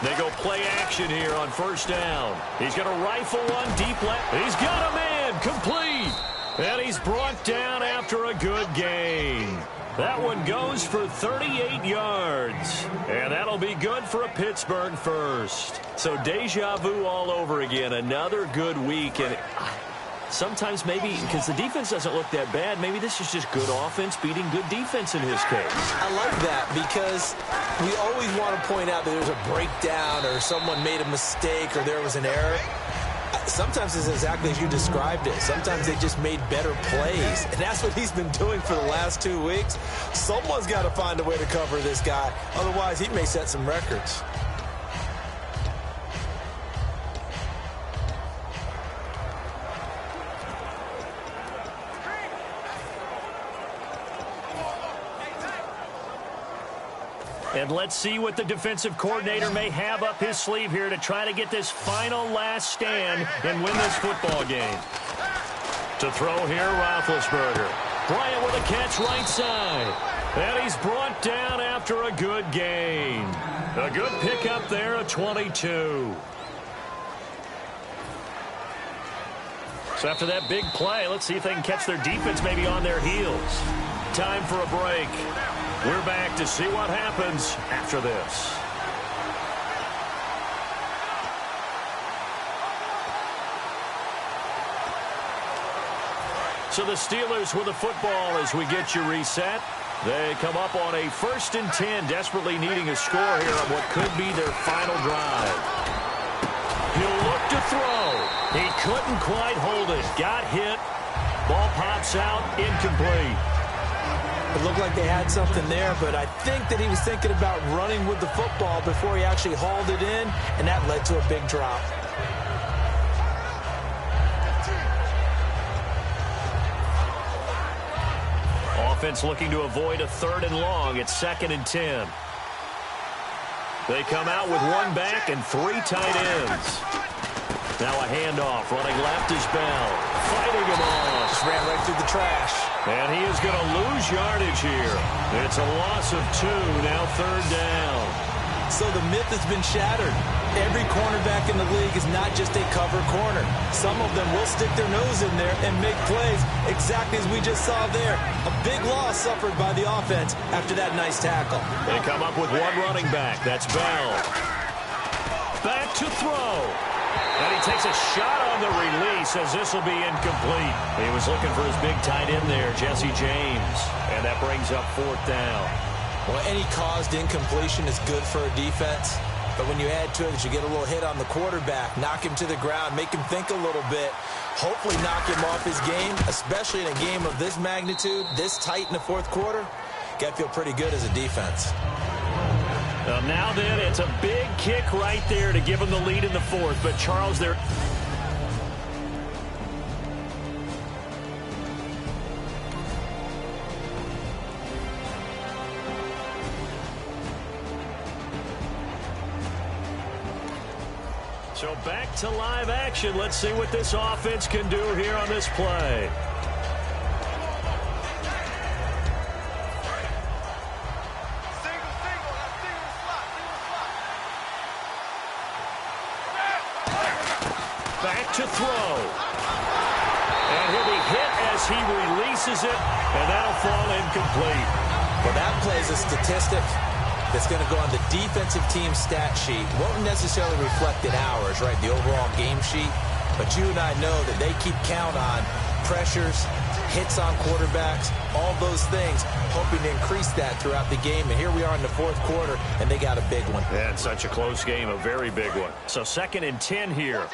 They go play action here on first down. He's going to rifle one deep left. He's got a man complete. And he's brought down after a good gain. That one goes for 38 yards. And that'll be good for a Pittsburgh first. So deja vu all over again. Another good week. And sometimes maybe, because the defense doesn't look that bad, maybe this is just good offense beating good defense in his case. I like that because we always want to point out that there's a breakdown or someone made a mistake or there was an error. Sometimes it's exactly as you described it. Sometimes they just made better plays. And that's what he's been doing for the last 2 weeks. Someone's got to find a way to cover this guy. Otherwise, he may set some records. And let's see what the defensive coordinator may have up his sleeve here to try to get this final last stand and win this football game. To throw here, Roethlisberger. Bryant with a catch right side. And he's brought down after a good gain. A good pickup there, a 22. So after that big play, let's see if they can catch their defense maybe on their heels. Time for a break. We're back to see what happens after this. So the Steelers with the football as we get you reset. They come up on a 1st and 10, desperately needing a score here on what could be their final drive. He'll look to throw. He couldn't quite hold it. Got hit. Ball pops out, incomplete. It looked like they had something there, but I think that he was thinking about running with the football before he actually hauled it in, and that led to a big drop. Offense looking to avoid a 3rd and long. It's 2nd and 10. They come out with one back and 3 tight ends. Now a handoff. Running left is Bell. Fighting him off. Just ran right through the trash. And he is going to lose yardage here. It's a loss of 2. Now 3rd down. So the myth has been shattered. Every cornerback in the league is not just a cover corner. Some of them will stick their nose in there and make plays exactly as we just saw there. A big loss suffered by the offense after that nice tackle. They come up with one running back. That's Bell. Back to throw. And he takes a shot on the release as this will be incomplete. He was looking for his big tight end there, Jesse James. And that brings up 4th down. Well, any caused incompletion is good for a defense. But when you add to it that you get a little hit on the quarterback, knock him to the ground, make him think a little bit, hopefully knock him off his game, especially in a game of this magnitude, this tight in the 4th quarter, got to feel pretty good as a defense. Now then, it's a big kick right there to give him the lead in the 4th. But Charles, there. So back to live action. Let's see what this offense can do here on this play. Back to throw. And he'll be hit as he releases it, and that'll fall incomplete. Well, that play is a statistic that's going to go on the defensive team stat sheet. Won't necessarily reflect in ours, right, the overall game sheet. But you and I know that they keep count on pressures, hits on quarterbacks, all those things, hoping to increase that throughout the game. And here we are in the 4th quarter, and they got a big one. And such a close game, a very big one. So 2nd and 10 here.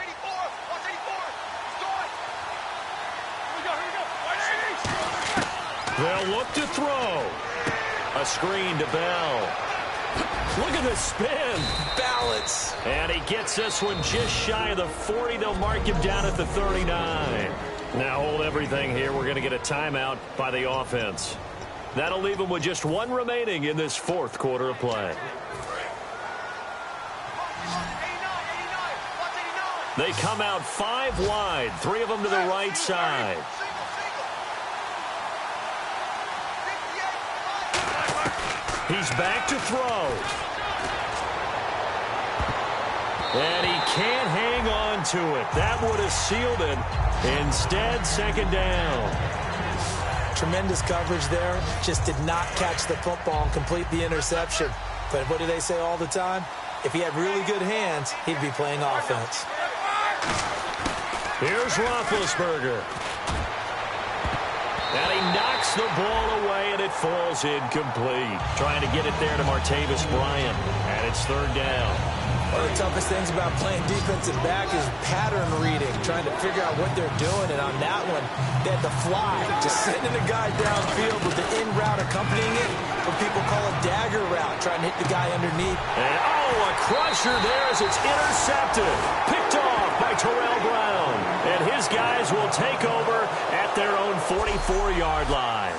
They'll look to throw. A screen to Bell. Look at the spin. Balance. And he gets this one just shy of the 40. They'll mark him down at the 39. Now hold everything here. We're going to get a timeout by the offense. That'll leave them with just one remaining in this fourth quarter of play. They come out 5 wide, 3 of them to the right side. He's back to throw. And he can't hang on to it. That would have sealed it. Instead, second down. Tremendous coverage there. Just did not catch the football and complete the interception. But what do they say all the time? If he had really good hands, he'd be playing offense. Here's Roethlisberger. And he knocks the ball away, and it falls incomplete. Trying to get it there to Martavis Bryant. And it's third down. One of the toughest things about playing defensive back is pattern reading, trying to figure out what they're doing. And on that one, they had to fly, just sending the guy downfield with the in route accompanying it. What people call a dagger route, trying to hit the guy underneath. And, a crusher there as it's intercepted. Picked off by Terrell Brown. And his guys will take over at their own 44-yard line.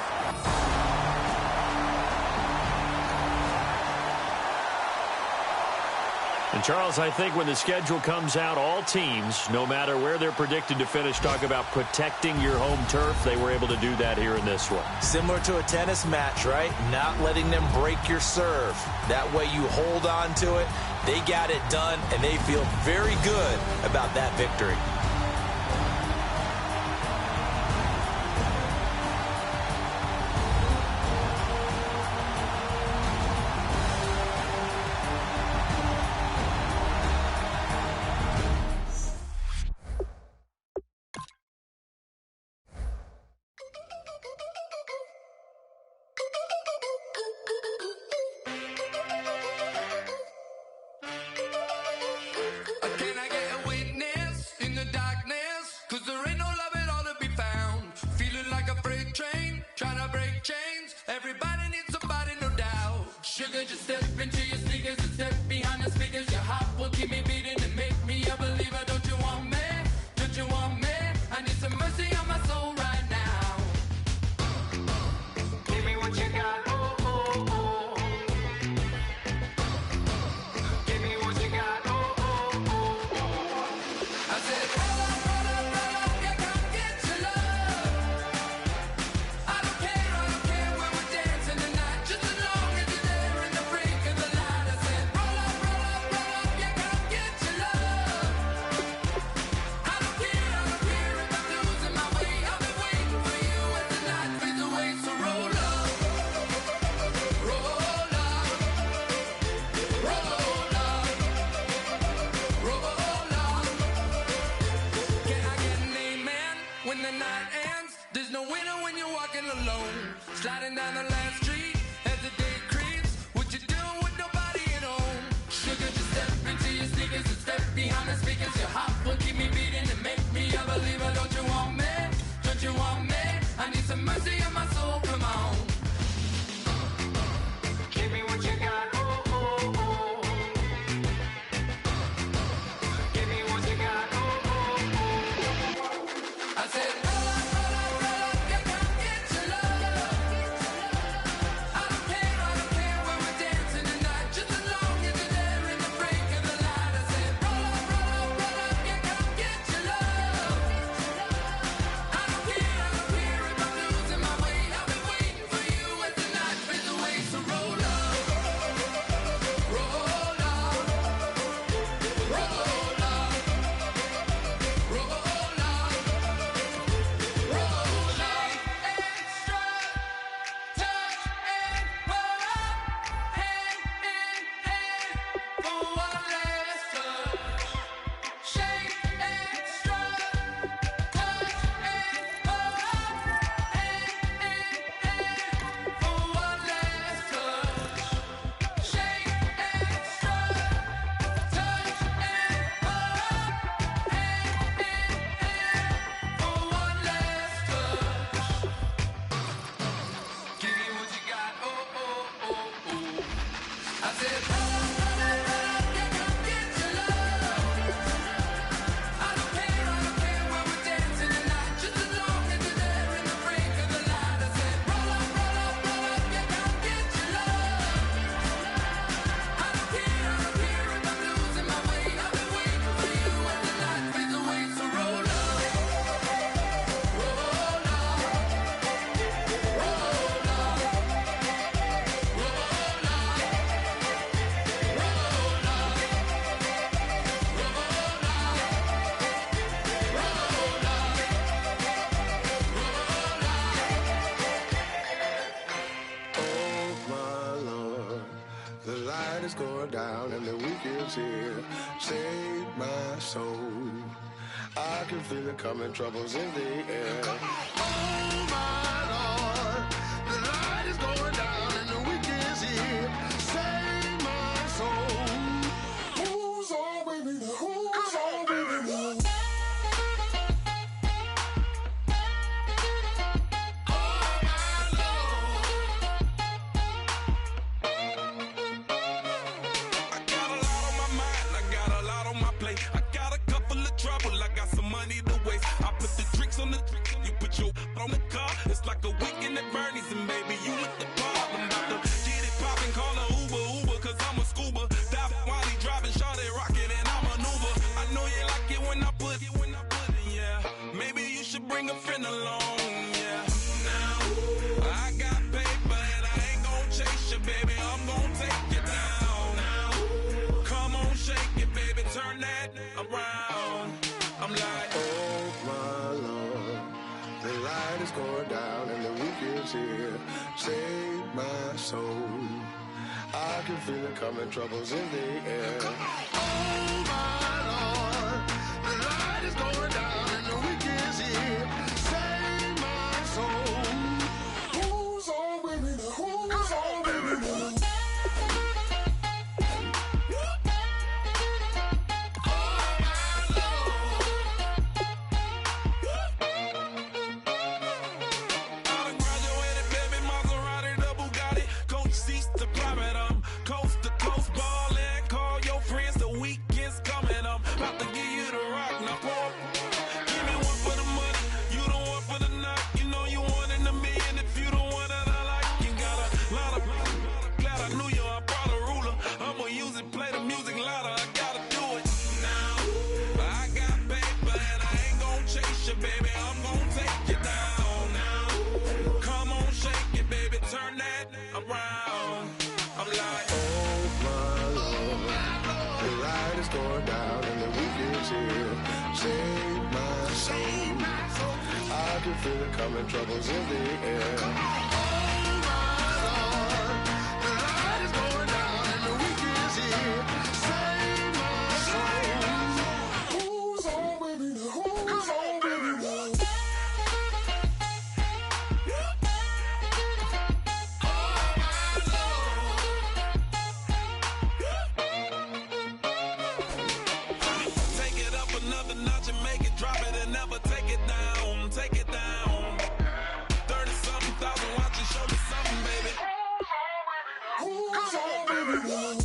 And, Charles, I think when the schedule comes out, all teams, no matter where they're predicted to finish, talk about protecting your home turf. They were able to do that here in this one. Similar to a tennis match, right? Not letting them break your serve. That way you hold on to it. They got it done, and they feel very good about that victory. Can I get a witness in the dark? weekend's here. Save my soul. I can feel it coming, troubles in the air. Oh my Lord, the light is going down and the weekend's here. Save my soul. Who's all with me now? Who's all with me now? On the car, it's like a weekend at Bernie's, and baby, you with the pop. I'm about to get it poppin', call a Uber, cause I'm a scuba. Dive while he driving, shot it, rocket, and I maneuver. I know you like it when I put it, yeah. Maybe you should bring a friend along, yeah. Now, I got paper, and I ain't gon' chase you, baby, I'm gon' take you down. Now, come on, shake it, baby, turn that around. I'm like, oh my Lord, the light is going down and the weekend's here. Save my soul. I can feel it coming, troubles in the air. Oh my Lord, the light is going down and the weekend's here. Save my soul. Who's all with me now? Who's all with me now? Feel it coming, troubles in the air. Oh my Lord, the light is going down and the weekend's here. Save my soul. Who's all with me now? Who's all with me now? take it up another notch and make it drop it and never take it down. Take it down. 30-something thousand watching, show me something, baby. Who's all with me now?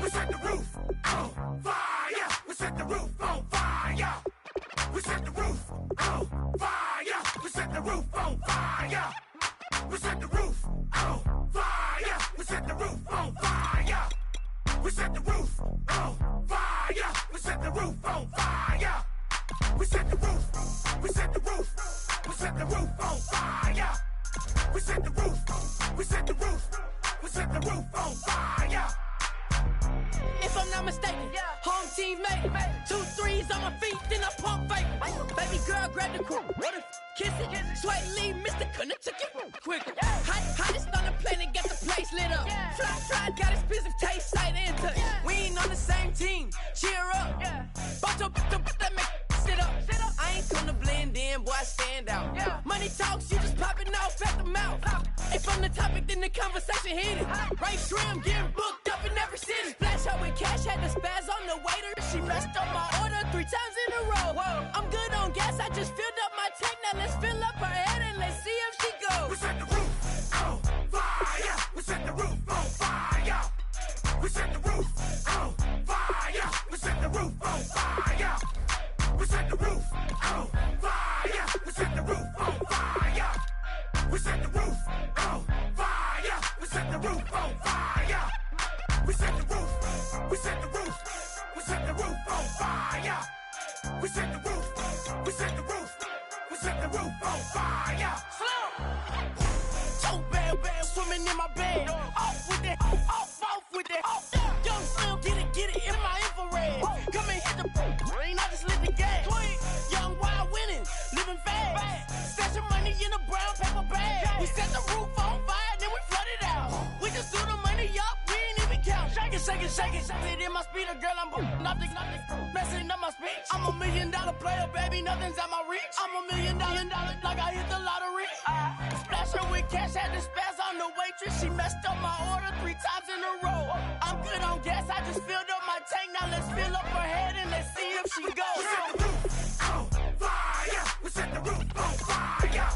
We set the roof on fire. We set the roof on fire. We set the roof on fire. We set the roof on fire. We set the roof on fire. We set the roof on fire. We set the roof on fire. We set the roof on fire. We set the roof. We set the roof. We set the roof on fire. We set the roof. We set the roof. We set the roof on fire. If I'm not mistaken, home team made it. 2 threes on my feet, then I pump fake. Baby girl, grab the crew. Kiss it. Sway Lee, Mr. Couldn't took it quicker. Hottest on the planet, got the place lit up. Fly, got expensive taste, sight and touch. We ain't on the same team. Cheer up. Bunch of that make sit up. I ain't come to blend in, boy, I stand out. Money talks, you just popping off at the mouth. If I'm the topic, then the conversation heated. Right shrimp, getting booked up in every city. Splash out with cash, had the spaz on the waiter. She messed up my order 3 times in a row. I'm good on gas, I just filled up my tank. Now let's fill up her head and let's see if she goes. We set the roof on fire. We set the roof on fire. We set the roof on fire. We set the roof on fire. We set the roof roof on fire. So bad, swimming in my bed. Off with that, off with that. Young Slim, get it in my infrared. Come and hit the rain, I just lit the gas. Young wild winning, living fast. Stashing money in a brown paper bag. We set the roof on fire, then we flood it out. We just threw the money up, we ain't even count. Shake it. It in my speeder, girl, I'm nothing, messing up my speech. I'm $1 million player, baby, nothing's out my reach. I'm $1 million, like I hit the lottery. Splash her with cash, had to spaz on the waitress. She messed up my order 3 times in a row. I'm good on gas, I just filled up my tank. Now let's fill up her head and let's see if she goes. We set the roof on fire. We set the roof on fire.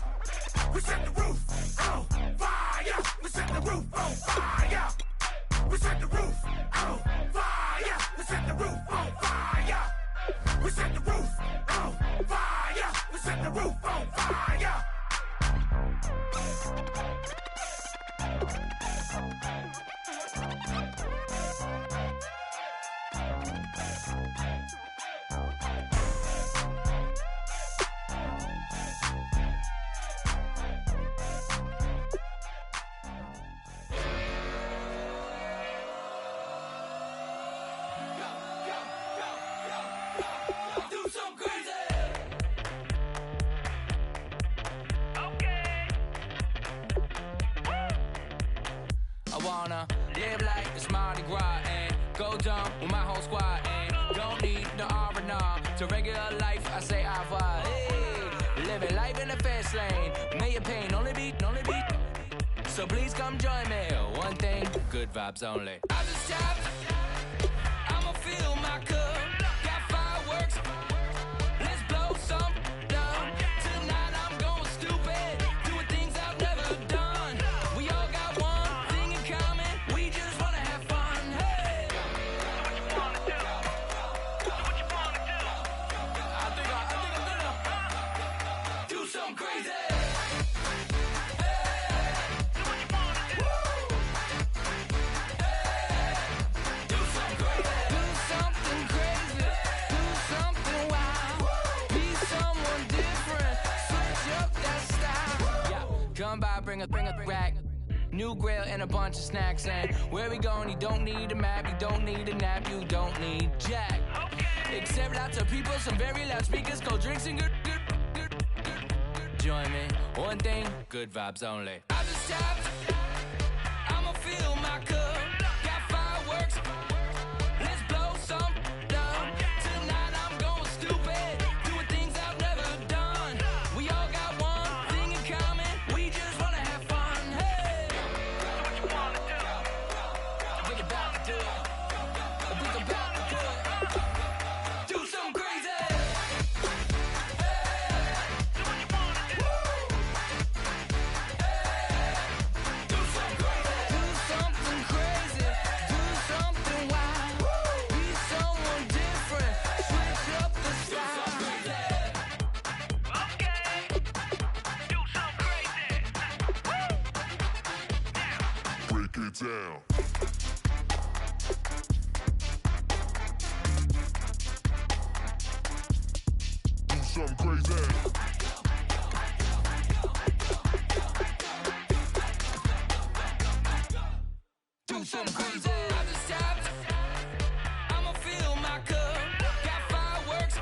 We set the roof on fire. We set the roof on fire. We set the roof on fire. We set the roof on fire. We set the roof on fire. We set the roof on fire. Live like it's Mardi Gras and go dumb with my whole squad and don't need no R&R to regular life. I say au revoir. Hey, living life in the fast lane. May your pain only beat. So please come join me. One thing, good vibes only. I just tapped. I'ma fill my cup. Got fireworks. Let's blow some down. Tonight I'm going stupid. Doing things I've never done. We all got one thing in common. We just wanna have fun. Hey. Do what you wanna do. Do what you wanna do. I think I'm gonna do something crazy. Come by, bring a rack. New grill and a bunch of snacks. And where we going, you don't need a map. You don't need a nap. You don't need jack. Except lots of people, some very loud speakers, cold drinks and good. Join me. One thing, good vibes only. I just tapped. I'ma fill my cup. Got fireworks. Let's blow some down. Tonight I'm going stupid. Doing things I've never done. We all got one thing in common. We just wanna have fun. Hey. Do what you wanna do. Think about to do it. Think about to do it. Do something crazy. Hey. Do what you wanna do. Hey. Do something crazy. Do something crazy. Do something wild. Be someone different. Switch up the style. Okay. Do something crazy. Break it down. Do something crazy. Do something crazy. I just tapped. I'ma fill my cup. Got fireworks.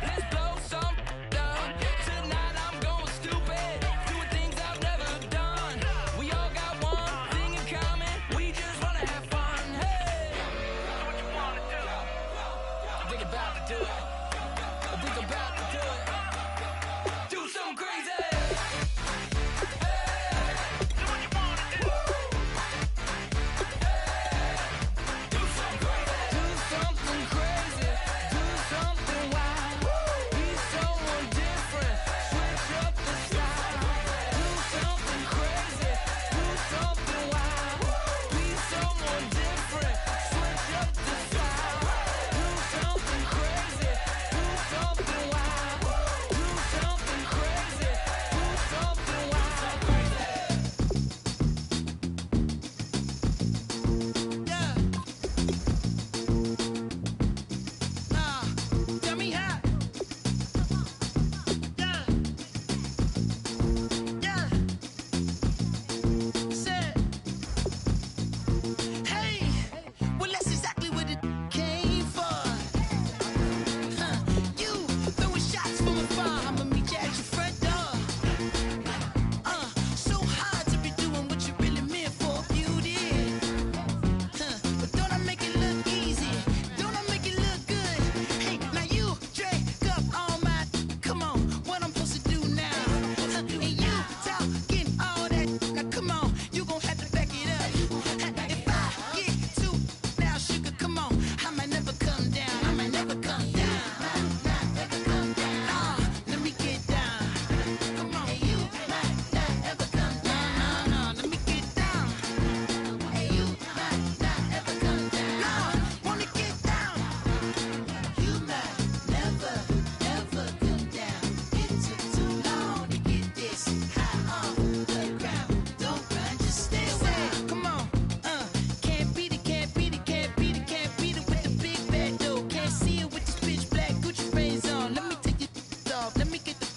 Let's blow some down. Tonight I'm going stupid. Doing things I've never done. We all got one thing in common. We just wanna have fun. Hey. Do what you wanna do. Think about to do it. Think about to do it. Let me get the